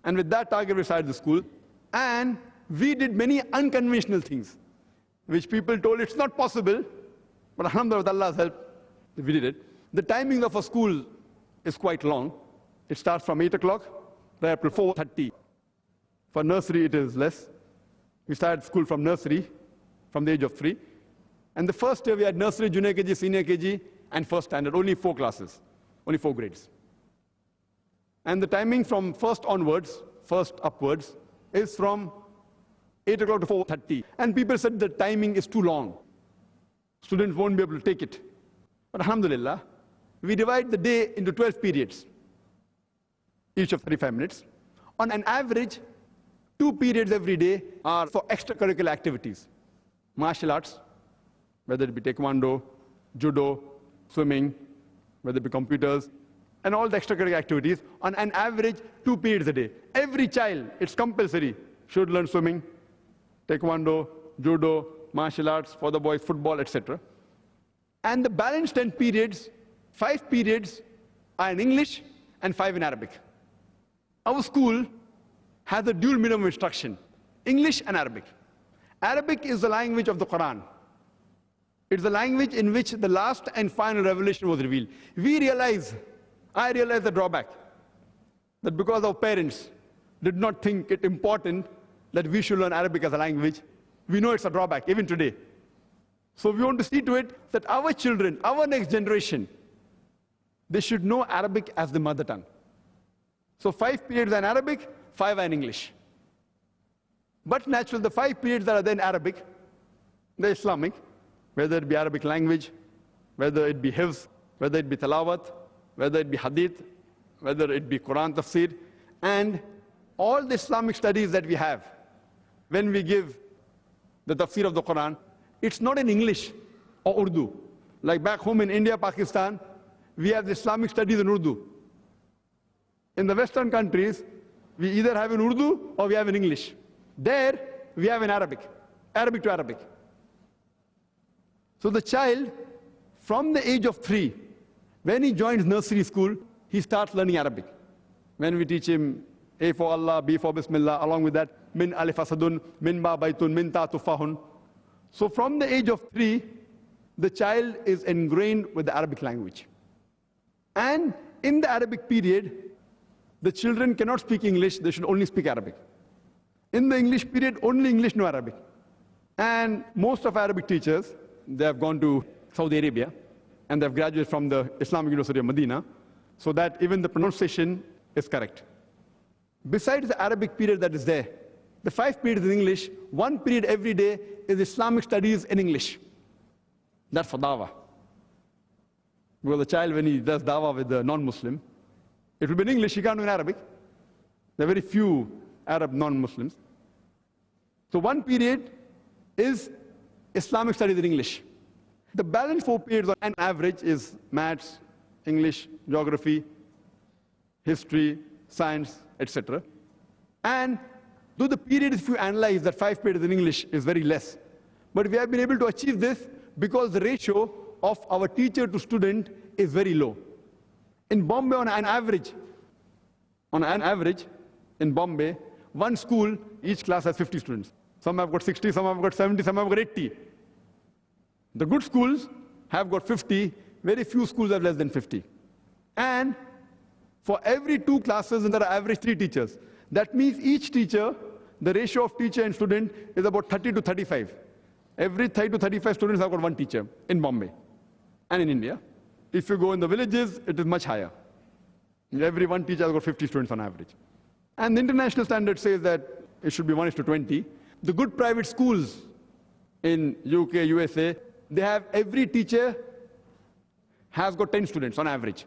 And with that target, we started the school. And we did many unconventional things, which people told it's not possible, but alhamdulillah, with Allah's help, we did it. The timing of a school is quite long. It starts from 8 o'clock right up to 4:30. For nursery, it is less. We started school from nursery, from the age of 3. And the first year, we had nursery, junior KG, senior KG, and first standard, only 4 classes, only 4 grades. And the timing from first onwards, first upwards, is from 8 o'clock to 4:30. And people said the timing is too long. Students won't be able to take it. But alhamdulillah, we divide the day into 12 periods, each of 35 minutes. On an average, 2 periods every day are for extracurricular activities. Martial arts, whether it be taekwondo, judo, swimming, whether it be computers, and all the extracurricular activities. On an average, 2 periods a day. Every child, it's compulsory, should learn swimming, taekwondo, judo, martial arts, for the boys, football, etc. And the balanced 10 periods, 5 periods are in English and 5 in Arabic. Our school has a dual medium of instruction, English and Arabic. Arabic is the language of the Quran. It's the language in which the last and final revelation was revealed. I realize the drawback, that because our parents did not think it important that we should learn Arabic as a language, we know it's a drawback, even today. So we want to see to it that our children, our next generation, they should know Arabic as the mother tongue. So 5 periods are in Arabic, 5 are in English. But naturally, the 5 periods that are then Arabic, they're Islamic, whether it be Arabic language, whether it be hifz, whether it be tilawat, whether it be hadith, whether it be Quran tafsir, and all the Islamic studies that we have. When we give the tafsir of the Quran, it's not in English or Urdu. Like back home in India, Pakistan, we have the Islamic studies in Urdu. In the Western countries, we either have in Urdu or we have in English. There, we have in Arabic, Arabic to Arabic. So the child, from the age of 3, when he joins nursery school, he starts learning Arabic. When we teach him A for Allah, B for Bismillah, along with that, min alif asadun, min ba baitun, min ta tufahun. So from the age of 3, the child is ingrained with the Arabic language. And in the Arabic period, the children cannot speak English, they should only speak Arabic. In the English period, only English, no Arabic. And most of Arabic teachers, they have gone to Saudi Arabia, and they have graduated from the Islamic University of Medina, so that even the pronunciation is correct. Besides the Arabic period that is there, the 5 periods in English, 1 period every day is Islamic studies in English. That's for dawah. Because the child, when he does dawah with the non-Muslim, it will be in English, he can't do in Arabic. There are very few Arab non-Muslims. So 1 period is Islamic studies in English. The balance 4 periods on average is maths, English, geography, history, science, etc. And though the period, if you analyze that 5 periods in English is very less, but we have been able to achieve this because the ratio of our teacher to student is very low. In Bombay, on an average, in Bombay, 1 school, each class has 50 students. Some have got 60, some have got 70, some have got 80. The good schools have got 50, very few schools have less than 50. And for every 2 classes, there are average 3 teachers. That means each teacher, the ratio of teacher and student is about 30 to 35. Every 30 to 35 students have got 1 teacher in Bombay and in India. If you go in the villages, it is much higher. Every 1 teacher has got 50 students on average. And the international standard says that it should be 1:20. The good private schools in UK, USA, they have every teacher has got 10 students on average.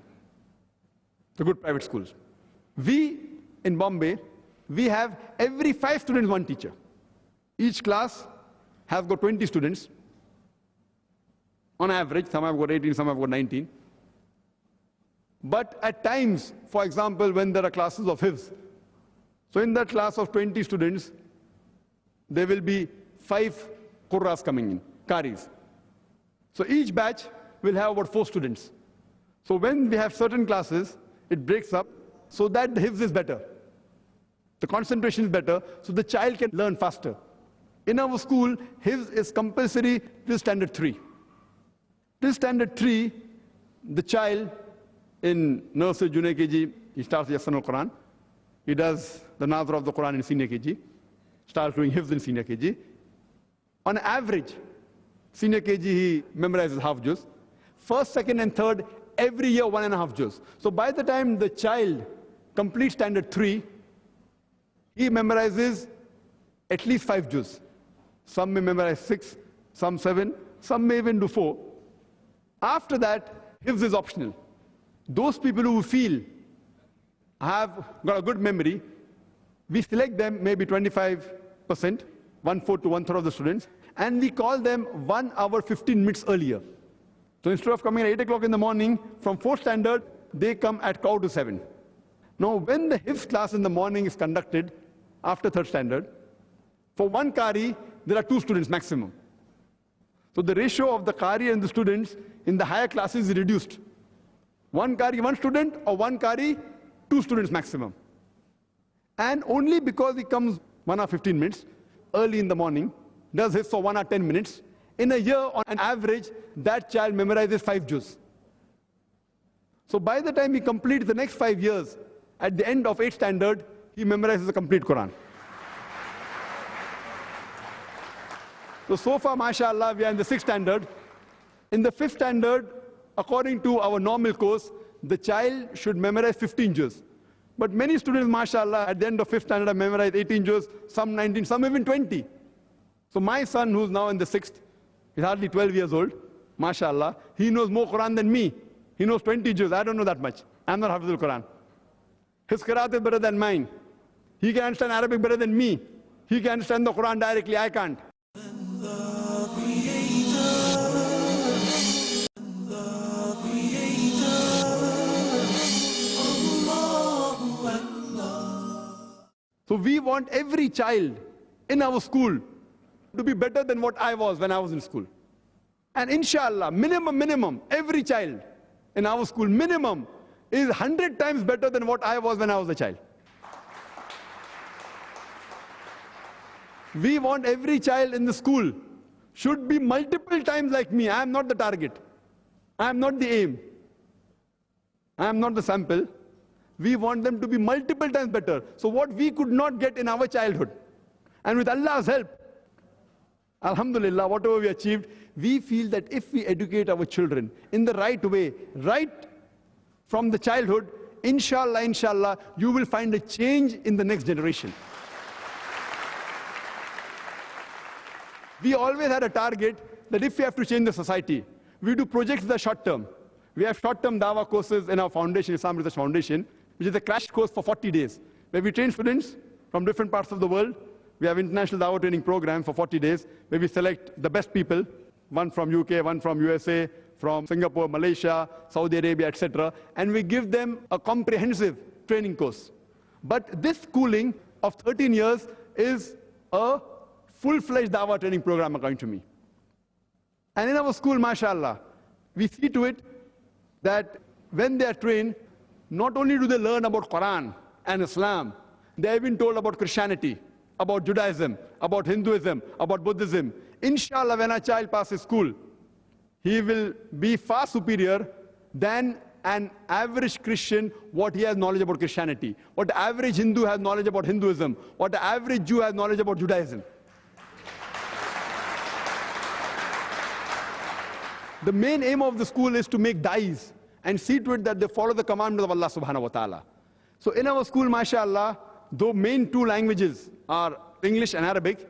The good private schools. We, in Bombay, we have every 5 students 1 teacher. Each class has got 20 students. On average, some have got 18, some have got 19. But at times, for example, when there are classes of hifz, So in that class of 20 students, there will be 5 qurras coming in, qaris. So each batch will have about 4 students. So when we have certain classes, it breaks up so that the hifz is better. The concentration is better, so the child can learn faster. In our school, hifz is compulsory till standard 3. Till standard 3, the child in nursery, junior KG, he starts Yasan al-Quran. He does the Nazar of the Quran in senior KG, starts doing hifz in senior KG. On average, senior KG, he memorizes half juz. First, second, and third, every year 1.5 juz. So by the time the child completes standard 3, he memorizes at least 5 juz. Some may memorize 6, some 7, some may even do 4. After that, hifz is optional. Those people who feel have got a good memory, we select them maybe 25%, 1/4 to 1/3 of the students, and we call them 1 hour 15 minutes earlier. So instead of coming at 8 o'clock in the morning, from 4th standard, they come at 7:15. Now, when the hifz class in the morning is conducted after 3rd standard, for one qari, there are 2 students maximum. So the ratio of the qari and the students in the higher classes is reduced. One qari, 1 student, or one qari, 2 students maximum. And only because he comes 1 hour 15 minutes early in the morning, does his for 1 hour 10 minutes, in a year, on an average, that child memorizes 5 juz. So by the time he completes the next 5 years, at the end of 8th standard, he memorizes the complete Quran. So far, mashallah, we are in the 6th standard. In the 5th standard, according to our normal course, the child should memorize 15 juz. But many students, mashallah, at the end of 5th standard have memorized 18 juz, some 19, some even 20. So my son, who's now in the 6th, he's hardly 12 years old, mashallah, he knows more Quran than me. He knows 20 juz. I don't know that much. I'm not Hafizul Quran. His qiraat is better than mine. He can understand Arabic better than me. He can understand the Quran directly. I can't. So we want every child in our school to be better than what I was when I was in school. And inshallah, minimum, every child in our school, minimum, is 100 times better than what I was when I was a child. We want every child in the school should be multiple times like me. I am not the target. I am not the aim. I am not the sample. We want them to be multiple times better. So what we could not get in our childhood, and with Allah's help, alhamdulillah, whatever we achieved, we feel that if we educate our children in the right way, right from the childhood, inshallah, you will find a change in the next generation. We always had a target that if we have to change the society, we do projects in the short term. We have short-term dawah courses in our foundation, Islam Research Foundation, which is a crash course for 40 days, where we train students from different parts of the world. We have international dawah training program for 40 days, where we select the best people, one from UK, one from USA, from Singapore, Malaysia, Saudi Arabia, etc. And we give them a comprehensive training course. But this schooling of 13 years is a full-fledged dawah training program, according to me. And in our school, mashallah, we see to it that when they are trained, not only do they learn about Quran and Islam, they have been told about Christianity, about Judaism, about Hinduism, about Buddhism. Inshallah, when a child passes school, he will be far superior than an average Christian, what he has knowledge about Christianity, what the average Hindu has knowledge about Hinduism, what the average Jew has knowledge about Judaism. The main aim of the school is to make dais and see to it that they follow the commandments of Allah subhanahu wa ta'ala. So in our school, mashallah, though main 2 languages are English and Arabic,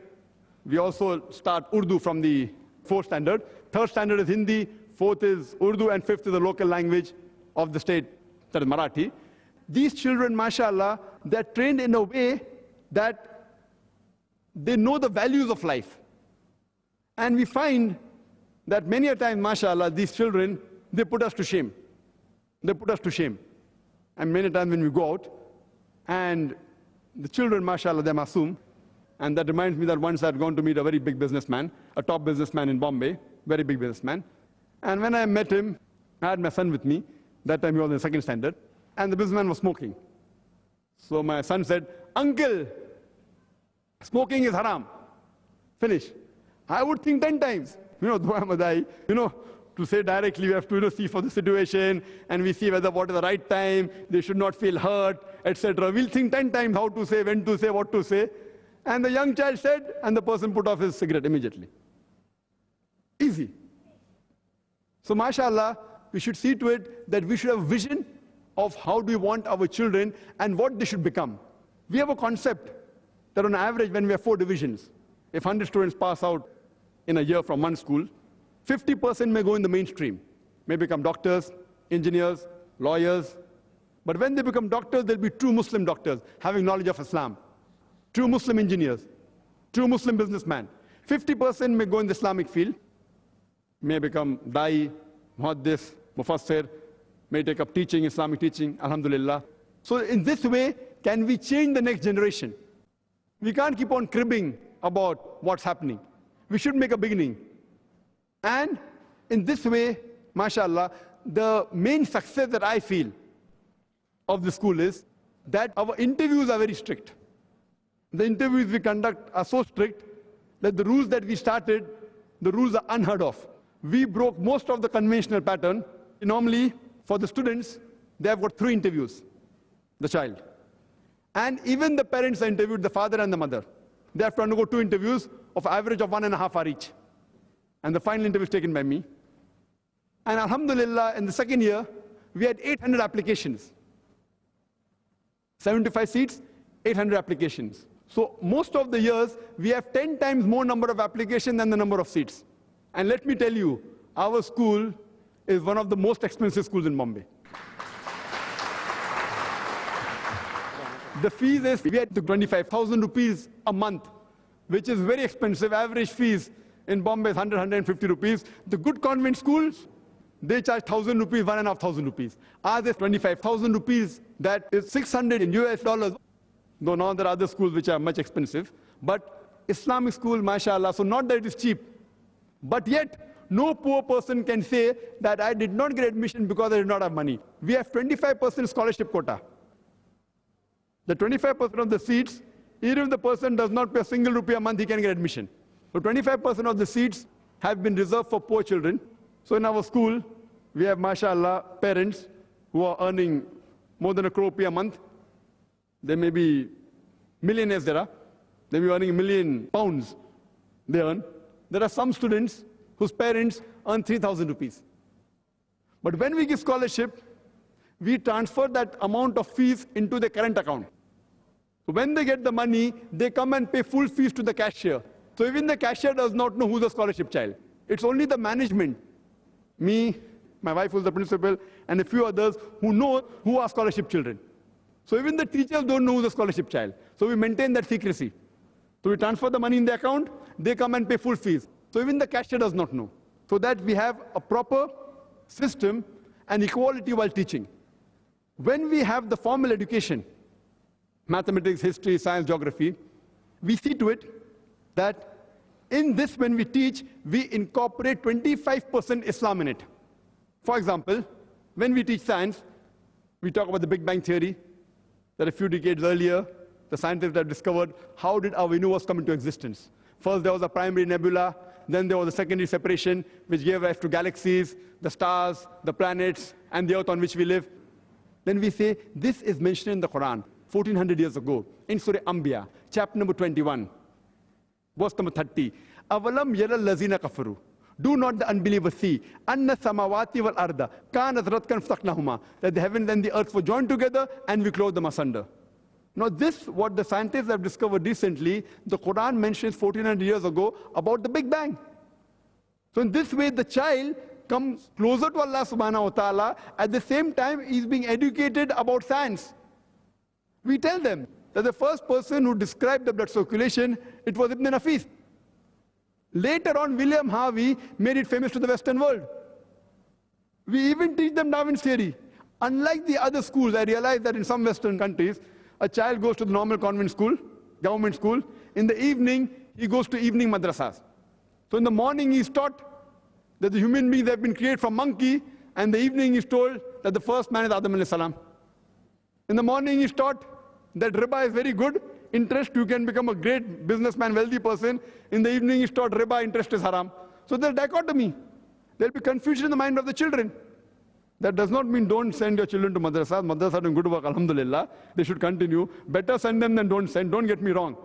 we also start Urdu from the 4th standard. 3rd standard is Hindi, 4th is Urdu, and 5th is the local language of the state, that is Marathi. These children, mashallah, they're trained in a way that they know the values of life. And we find that many a time, mashallah, these children, they put us to shame. They put us to shame. And many times when we go out, and The children, mashallah, they're masoom. And that reminds me that once I had gone to meet a very big businessman, a top businessman in Bombay, very big businessman. And when I met him, I had my son with me. That time he was in the second standard. And the businessman was smoking. So my son said, "Uncle, smoking is haram. Finish." I would think 10 times. Dua madai, to say directly, we have to see for the situation, and we see whether what is the right time, they should not feel hurt, etc. We'll think 10 times how to say, when to say, what to say. And the young child said, and the person put off his cigarette immediately. Easy. So mashallah, we should see to it that we should have a vision of how do we want our children and what they should become. We have a concept that on average when we have 4 divisions, if 100 students pass out in a year from one school, 50% may go in the mainstream, may become doctors, engineers, lawyers. But when they become doctors, they'll be true Muslim doctors, having knowledge of Islam. True Muslim engineers, true Muslim businessmen. 50% may go in the Islamic field, may become Dai, Muhaddis, Mufassir, may take up teaching, Islamic teaching, alhamdulillah. So in this way, can we change the next generation? We can't keep on cribbing about what's happening. We should make a beginning. And in this way, mashallah, the main success that I feel of the school is that our interviews are very strict. The interviews we conduct are so strict that the rules that we started, the rules are unheard of. We broke most of the conventional pattern. Normally, for the students, they have got 3 interviews, the child. And even the parents are interviewed, the father and the mother. They have to undergo 2 interviews of average of 1.5 hours each. And the final interview is taken by me. And alhamdulillah, in the second year, we had 800 applications. 75 seats, 800 applications. So most of the years, we have 10 times more number of applications than the number of seats. And let me tell you, our school is one of the most expensive schools in Bombay. The fees is, we had 25,000 rupees a month, which is very expensive. Average fees in Bombay is 100, 150 rupees. The good convent schools, they charge 1,000 rupees, 1,500 rupees. Ours is 25,000 rupees, that is 600 in US dollars. Though now there are other schools which are much expensive. But Islamic school, mashallah, so not that it is cheap. But yet, no poor person can say that I did not get admission because I did not have money. We have 25% scholarship quota. The 25% of the seats, even if the person does not pay a single rupee a month, he can get admission. So 25% of the seats have been reserved for poor children. So in our school, we have, mashallah, parents who are earning more than 1 crore rupee a month. They may be millionaires there. They may be earning £1 million they earn. There are some students whose parents earn 3,000 rupees. But when we give scholarship, we transfer that amount of fees into the current account. So when they get the money, they come and pay full fees to the cashier. So even the cashier does not know who's the scholarship child. It's only the management, me, my wife who's the principal, and a few others who know who are scholarship children. So even the teachers don't know who's the scholarship child. So we maintain that secrecy. So we transfer the money in the account, they come and pay full fees. So even the cashier does not know. So that we have a proper system and equality while teaching. When we have the formal education, mathematics, history, science, geography, we see to it that in this, when we teach, we incorporate 25% Islam in it. For example, when we teach science, we talk about the Big Bang theory, that a few decades earlier, the scientists have discovered how did our universe come into existence. First, there was a primary nebula, then there was a secondary separation, which gave rise to galaxies, the stars, the planets, and the earth on which we live. Then we say, this is mentioned in the Quran, 1400 years ago, in Surah Anbiya, chapter number 21, verse number 30. Avalam yara lazina kafaru. Do not the unbelievers see, anna samawati wal arda, kanat ratkan ftaknahuma, that the heavens and the earth were joined together and we closed them asunder. Now this, what the scientists have discovered recently, the Quran mentions 1400 years ago about the Big Bang. So in this way, the child comes closer to Allah subhanahu wa ta'ala, at the same time he's being educated about science. We tell them that the first person who described the blood circulation, it was Ibn Nafis. Later on, William Harvey made it famous to the Western world. We even teach them Darwin's theory. Unlike the other schools, I realize that in some Western countries, A child goes to the normal convent school, government school. In the evening, he goes to evening madrasas. So in the morning, he's taught that the human beings have been created from monkey, and the evening he's told that the first man is Adam alayhi salam. In the morning, he's taught that riba is very good. Interest, you can become a great businessman, wealthy person. In the evening, he's taught riba, interest is haram. So there's dichotomy. There'll be confusion in the mind of the children. That does not mean don't send your children to madrasas. Madrasas are doing good work, alhamdulillah. They should continue. Better send them than don't send. Don't get me wrong.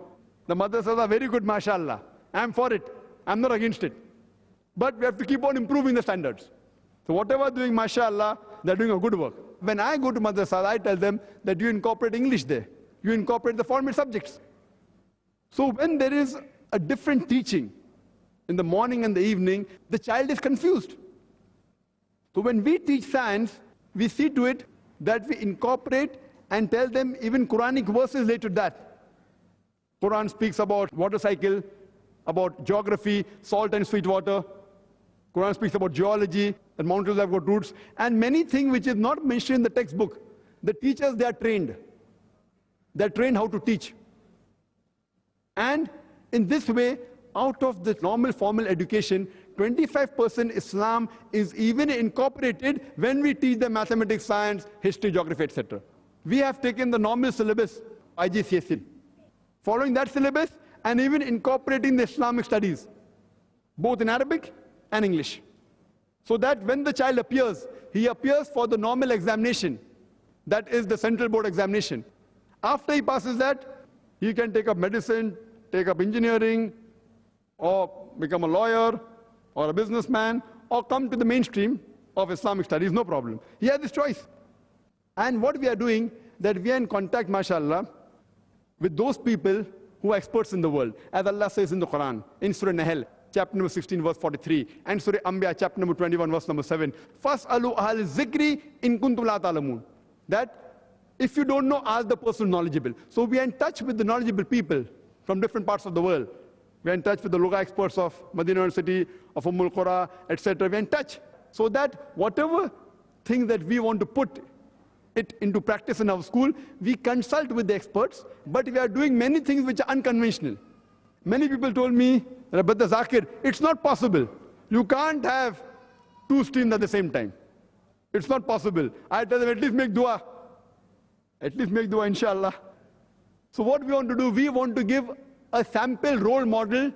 The madrasas are very good, mashallah. I'm for it. I'm not against it. But we have to keep on improving the standards. So whatever doing, mashallah, they're doing a good work. When I go to madrasas, I tell them that you incorporate English there. You incorporate the formal subjects. So when there is a different teaching in the morning and the evening, the child is confused. So when we teach science, we see to it that we incorporate and tell them even Quranic verses related to that. Quran speaks about water cycle, about geography, salt and sweet water. Quran speaks about geology, that mountains have got roots, and many things which is not mentioned in the textbook. The teachers, they are trained. They're trained how to teach. And in this way, out of the normal formal education, 25% Islam is even incorporated when we teach them mathematics, science, history, geography, etc. We have taken the normal syllabus, IGCSE, following that syllabus and even incorporating the Islamic studies, both in Arabic and English. So that when the child appears, he appears for the normal examination, that is the central board examination. After he passes that, he can take up medicine, take up engineering, or become a lawyer, or a businessman, or come to the mainstream of Islamic studies, no problem. He has this choice. And what we are doing, that we are in contact, mashallah, with those people who are experts in the world. As Allah says in the Quran, in Surah Nahl, chapter number 16, verse 43, and Surah Anbiya, chapter number 21, verse number 7, فَاسْأَلُوا أَهْلَ الذِّكْرِ إِن كُنتُمْ لَا تَعْلَمُونَ. That if you don't know, ask the person knowledgeable. So we are in touch with the knowledgeable people from different parts of the world. We are in touch with the Lugha experts of Medina University, of Ummul Qura, etc. We are in touch. So that whatever thing that we want to put it into practice in our school, we consult with the experts, but we are doing many things which are unconventional. Many people told me, Brother Zakir, it's not possible. You can't have two streams at the same time. It's not possible. I tell them, at least make dua. At least make dua, inshallah. So what we want to do, we want to give a sample role model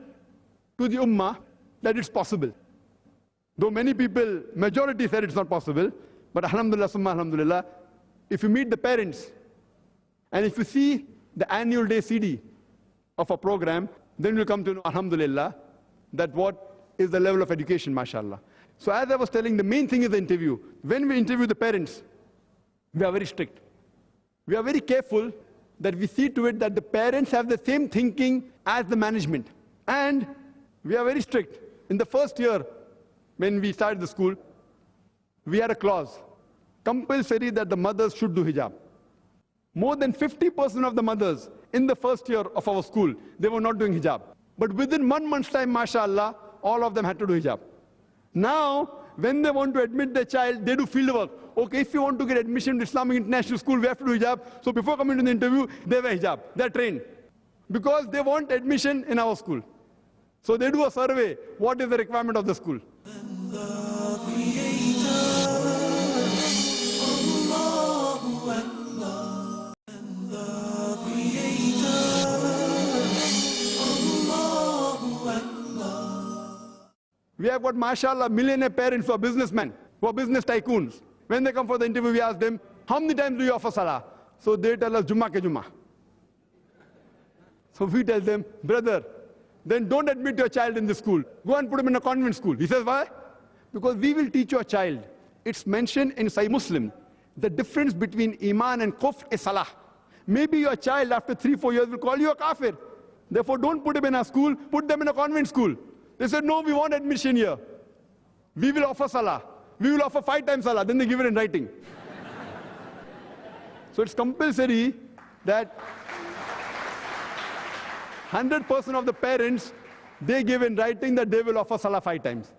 to the ummah that it's possible. Though many people, majority said it's not possible, but alhamdulillah, summa alhamdulillah, if you meet the parents, and if you see the annual day CD of a program, then you'll come to know, alhamdulillah, that what is the level of education, mashallah. So as I was telling, the main thing is the interview. When we interview the parents, we are very strict. We are very careful that we see to it that the parents have the same thinking as the management. And we are very strict. In the first year, when we started the school, we had a clause, compulsory that the mothers should do hijab. More than 50% of the mothers in the first year of our school, they were not doing hijab. But within 1 month's time, mashallah, all of them had to do hijab. Now, when they want to admit their child, they do field work. Okay, if you want to get admission to Islamic International School, we have to do hijab. So before coming to the interview, they wear hijab. They're trained. Because they want admission in our school. So they do a survey. What is the requirement of the school? We have got, mashallah, millionaire parents who are businessmen, who are business tycoons. When they come for the interview, we ask them, how many times do you offer salah? So they tell us, Jummah ke Jummah. So we tell them, brother, then don't admit your child in the school. Go and put him in a convent school. He says, why? Because we will teach your child. It's mentioned in Sahih Muslim. The difference between Iman and Kufr is salah. Maybe your child after 3-4 years will call you a kafir. Therefore, don't put him in a school, put them in a convent school. They said, no, we want admission here. We will offer salah. We will offer 5 times salah. Then they give it in writing. So it's compulsory that 100% of the parents, they give in writing that they will offer salah 5 times.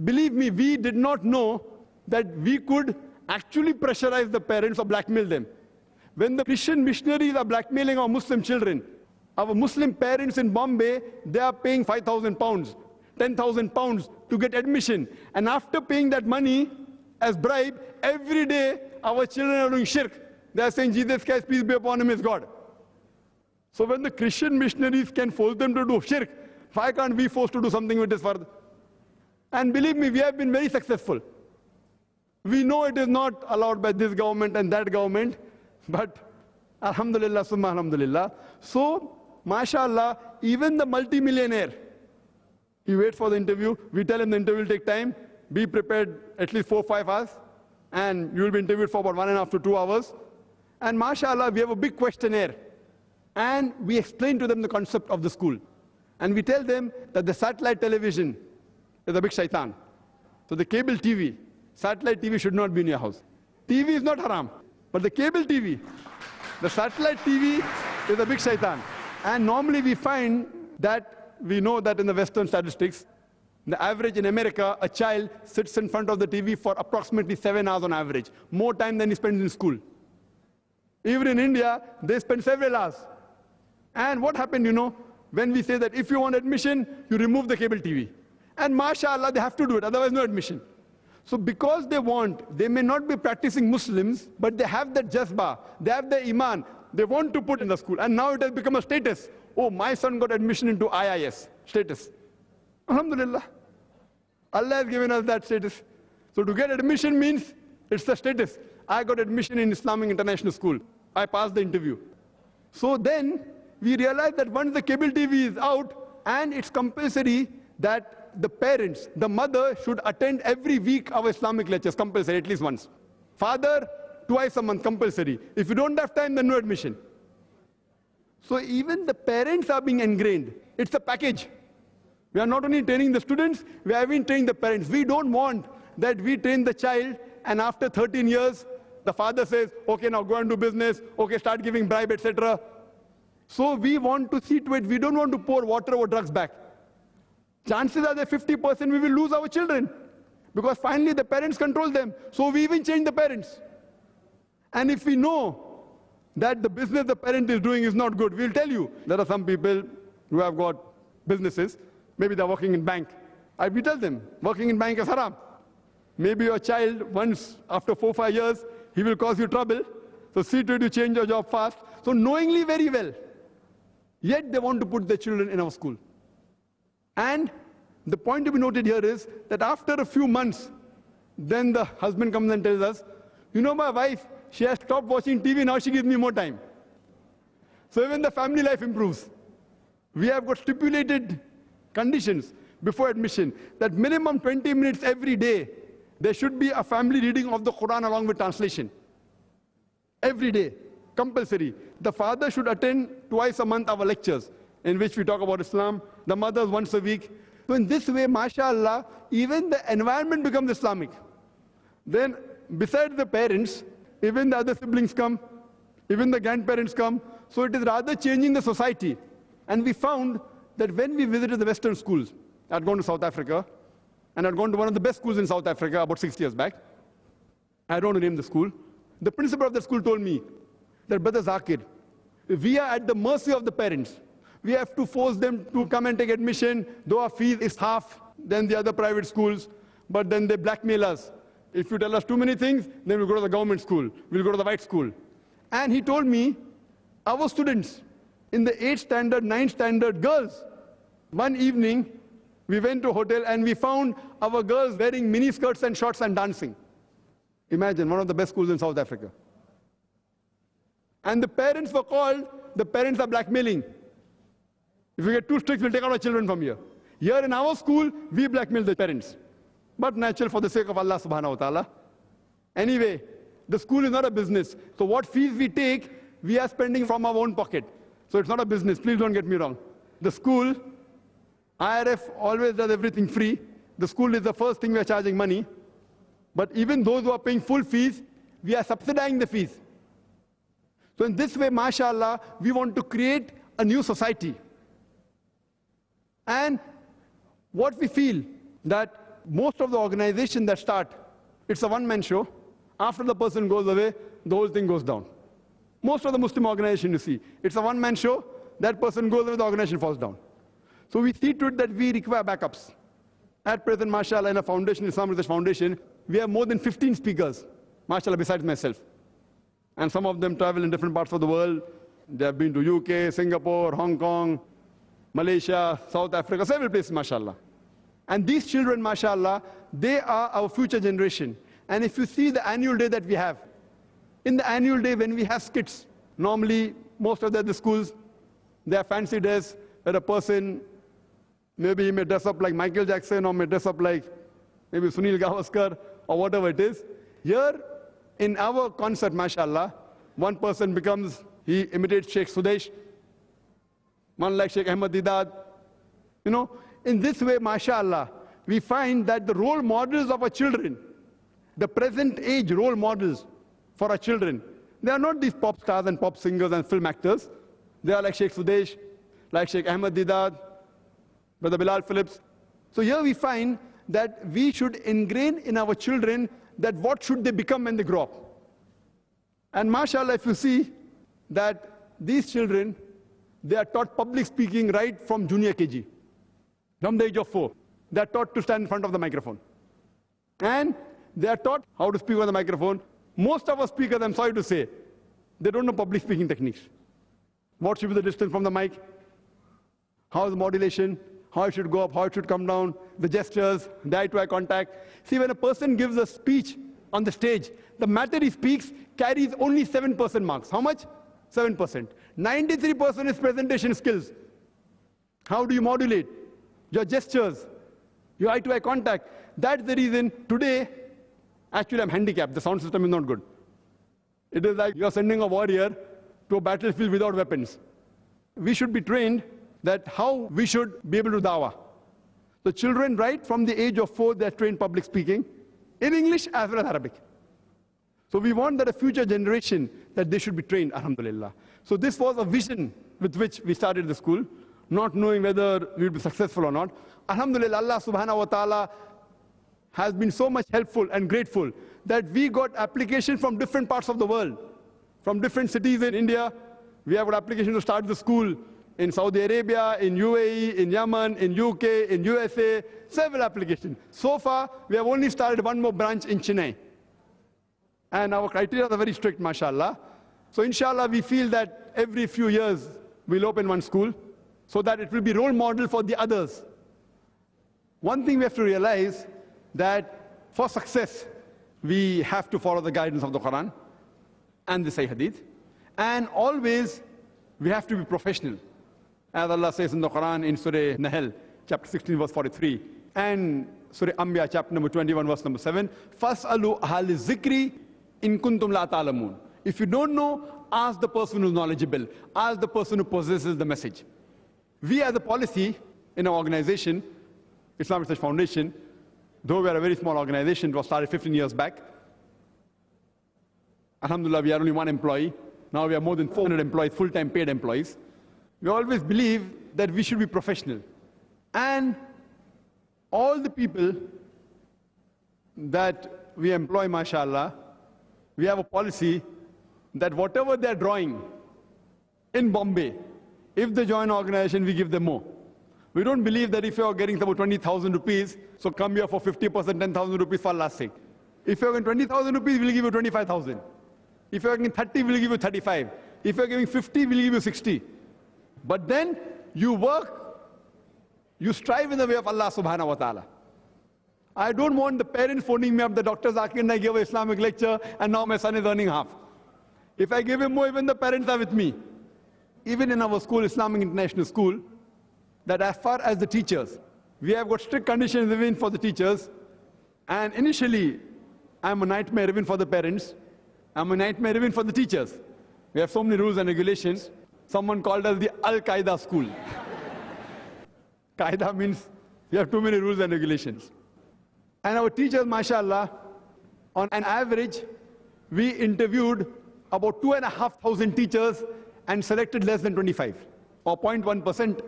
Believe me, we did not know that we could actually pressurize the parents or blackmail them. When the Christian missionaries are blackmailing our Muslim children, our Muslim parents in Bombay, they are paying 5,000 pounds, 10,000 pounds to get admission. And after paying that money as bribe, every day our children are doing shirk. They are saying, Jesus Christ, peace be upon him, is God. So when the Christian missionaries can force them to do shirk, why can't we force to do something with this further? And believe me, we have been very successful. We know it is not allowed by this government and that government, but alhamdulillah, summa alhamdulillah. So, mashallah, even the multi-millionaire, he waits for the interview. We tell him the interview will take time. Be prepared at least 4 or 5 hours. And you will be interviewed for about 1.5 to 2 hours. And mashallah, we have a big questionnaire. And we explain to them the concept of the school. And we tell them that the satellite television is a big shaitan. So the cable TV, satellite TV should not be in your house. TV is not haram, but the cable TV, the satellite TV is a big shaitan. And normally we find that, we know that in the Western statistics, the average in America, a child sits in front of the TV for approximately 7 hours on average, more time than he spends in school. Even in India, they spend several hours. And what happened, when we say that if you want admission, you remove the cable TV. And mashallah, they have to do it, otherwise no admission. So because they may not be practicing Muslims, but they have that jazba, they have the iman, they want to put in the school. And now it has become a status. Oh, my son got admission into IIS, status. Alhamdulillah. Allah has given us that status. So to get admission means it's the status. I got admission in Islamic International School. I passed the interview. So then we realize that once the cable TV is out and it's compulsory that the parents, the mother should attend every week our Islamic lectures, compulsory, at least once. Father, twice a month, compulsory. If you don't have time, then no admission. So even the parents are being ingrained. It's a package. We are not only training the students, we are even training the parents. We don't want that we train the child and after 13 years, the father says, okay, now go and do business, okay, start giving bribe, etc. So we want to see to it, we don't want to pour water over drugs back. Chances are that 50% we will lose our children because finally the parents control them. So we even change the parents. And if we know that the business the parent is doing is not good, we'll tell you. There are some people who have got businesses, maybe they're working in bank. We tell them, working in bank is haram. Maybe your child, once after 4 or 5 years, he will cause you trouble. So see to it you change your job fast. So knowingly very well, yet they want to put their children in our school. And the point to be noted here is that after a few months, then the husband comes and tells us, my wife, she has stopped watching TV, now she gives me more time. So even the family life improves. We have got stipulated conditions before admission that minimum 20 minutes every day, there should be a family reading of the Quran along with translation. Every day, compulsory. The father should attend twice a month our lectures, in which we talk about Islam, the mothers once a week. So in this way, mashallah, even the environment becomes Islamic. Then, besides the parents, even the other siblings come, even the grandparents come. So it is rather changing the society. And we found that when we visited the Western schools, I'd gone to South Africa, and I'd gone to one of the best schools in South Africa about 6 years back. I don't want to name the school. The principal of the school told me that, Brother Zakir, we are at the mercy of the parents. We have to force them to come and take admission, though our fee is half than the other private schools, but then they blackmail us. If you tell us too many things, then we'll go to the government school, we'll go to the white school. And he told me, our students in the 8th standard, 9th standard girls, one evening, we went to a hotel and we found our girls wearing mini skirts and shorts and dancing. Imagine, one of the best schools in South Africa. And the parents were called, the parents are blackmailing. If we get too strict, we'll take out our children from here. Here in our school, we blackmail the parents. But natural for the sake of Allah subhanahu wa ta'ala. Anyway, the school is not a business. So what fees we take, we are spending from our own pocket. So it's not a business, please don't get me wrong. The school, IRF always does everything free. The school is the first thing we are charging money. But even those who are paying full fees, we are subsidizing the fees. So in this way, mashallah, we want to create a new society. And what we feel that most of the organizations that start, it's a one-man show. After the person goes away, the whole thing goes down. Most of the Muslim organizations you see, it's a one-man show, that person goes away, the organization falls down. So we see to it that we require backups. At present, mashallah, in a foundation, Islam Research Foundation, we have more than 15 speakers, mashallah, besides myself. And some of them travel in different parts of the world. They have been to UK, Singapore, Hong Kong, Malaysia, South Africa, several places, mashallah. And these children, mashallah, they are our future generation. And if you see the annual day that we have, in the annual day when we have skits, normally most of the schools, they have fancy days where a person, maybe he may dress up like Michael Jackson or may dress up like maybe Sunil Gavaskar or whatever it is. Here, in our concert, mashallah, one person becomes, he imitates Sheikh Sudesh, one like Sheikh Ahmad Didat. You know, in this way, mashallah, we find that the role models of our children, the present age role models for our children, they are not these pop stars and pop singers and film actors. They are like Sheikh Sudesh, like Sheikh Ahmad Didat, Brother Bilal Phillips. So here we find that we should ingrain in our children that what should they become when they grow up. And mashallah, if you see that these children, they are taught public speaking right from junior KG. From the age of 4, they are taught to stand in front of the microphone. And they are taught how to speak on the microphone. Most of our speakers, I'm sorry to say, they don't know public speaking techniques. What should be the distance from the mic? How is the modulation? How it should go up, how it should come down, the gestures, the eye-to-eye contact. See, when a person gives a speech on the stage, the matter he speaks carries only 7% marks. How much? 7%. 93% is presentation skills. How do you modulate? Your gestures, your eye-to-eye contact. That's the reason today, actually I'm handicapped. The sound system is not good. It is like you're sending a warrior to a battlefield without weapons. We should be trained that how we should be able to dawah. The children, right from the age of 4, they're trained public speaking in English as well as Arabic. So we want that a future generation, that they should be trained, alhamdulillah. So this was a vision with which we started the school, not knowing whether we would be successful or not. Alhamdulillah, Allah subhanahu wa ta'ala has been so much helpful and grateful that we got application from different parts of the world, from different cities in India. We have got application to start the school in Saudi Arabia, in UAE, in Yemen, in UK, in USA, several applications. So far, we have only started one more branch in Chennai. And our criteria are very strict, mashallah. So inshallah, we feel that every few years, we'll open one school so that it will be role model for the others. One thing we have to realize that for success, we have to follow the guidance of the Quran and the Sahih Hadith. And always, we have to be professional. As Allah says in the Quran in Surah Nahl, chapter 16, verse 43, and Surah Anbiya, chapter number 21, verse number 7, فَاسْأَلُوا أَهْلِ الذِّكْرِ إِن كُنْتُمْ لَا تَعْلَمُونَ. If you don't know, ask the person who's knowledgeable. Ask the person who possesses the message. We as a policy in our organization, Islamic Research Foundation, though we are a very small organization, it was started 15 years back. Alhamdulillah, we are only one employee. Now we have more than 400 employees, full-time paid employees. We always believe that we should be professional. And all the people that we employ, mashallah, we have a policy that whatever they're drawing in Bombay, if they join our organization, we give them more. We don't believe that if you're getting about 20,000 rupees, so come here for 50%, 10,000 rupees for Allah's sake. If you're getting 20,000 rupees, we'll give you 25,000. If you're getting 30, we'll give you 35. If you're giving 50, we'll give you 60. But then you work, you strive in the way of Allah subhanahu wa ta'ala. I don't want the parents phoning me up, the Dr. Zakir Naik gave an Islamic lecture and now my son is earning half. If I give him more, even the parents are with me. Even in our school, Islamic International School, that as far as the teachers, we have got strict conditions even for the teachers. And initially, I'm a nightmare even for the parents. I'm a nightmare even for the teachers. We have so many rules and regulations. Someone called us the Al-Qaeda school. Qaeda means we have too many rules and regulations. And our teachers, mashallah, on an average, we interviewed about 2,500 teachers and selected less than 25, or 0.1%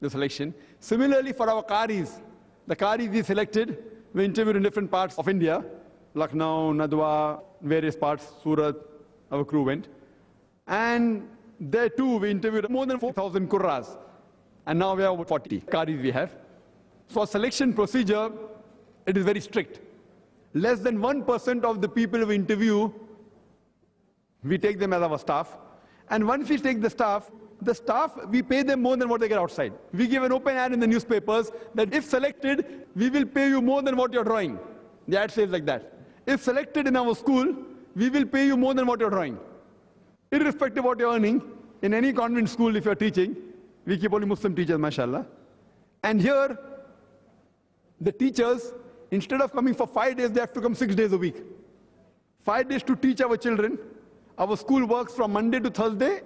the selection. Similarly, for our qaris, the qaris we selected, we interviewed in different parts of India, Lucknow, Nadwa, various parts, Surat, our crew went. And there too, we interviewed more than 4,000 Qurras. And now we have about 40 Qaris we have. So our selection procedure, it is very strict. Less than 1% of the people we interview, we take them as our staff. And once we take the staff, we pay them more than what they get outside. We give an open ad in the newspapers that if selected, we will pay you more than what you're drawing. The ad says like that. If selected in our school, we will pay you more than what you're drawing. Irrespective of what you're earning, in any convent school, if you're teaching, we keep only Muslim teachers, mashallah. And here, the teachers, instead of coming for 5 days, they have to come 6 days a week. 5 days to teach our children. Our school works from Monday to Thursday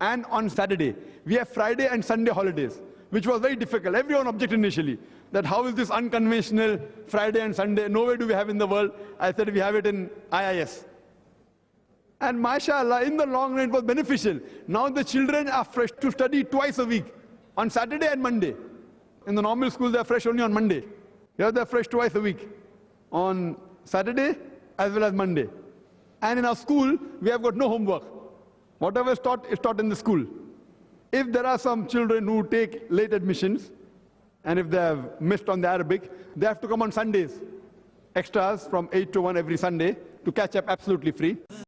and on Saturday. We have Friday and Sunday holidays, which was very difficult. Everyone objected initially that how is this unconventional Friday and Sunday? Nowhere do we have in the world. I said we have it in IIS. And mashallah, in the long run, it was beneficial. Now the children are fresh to study twice a week, on Saturday and Monday. In the normal school, they're fresh only on Monday. Here they're fresh twice a week, on Saturday as well as Monday. And in our school, we have got no homework. Whatever is taught in the school. If there are some children who take late admissions, and if they have missed on the Arabic, they have to come on Sundays. Extras from 8 to 1 every Sunday to catch up absolutely free.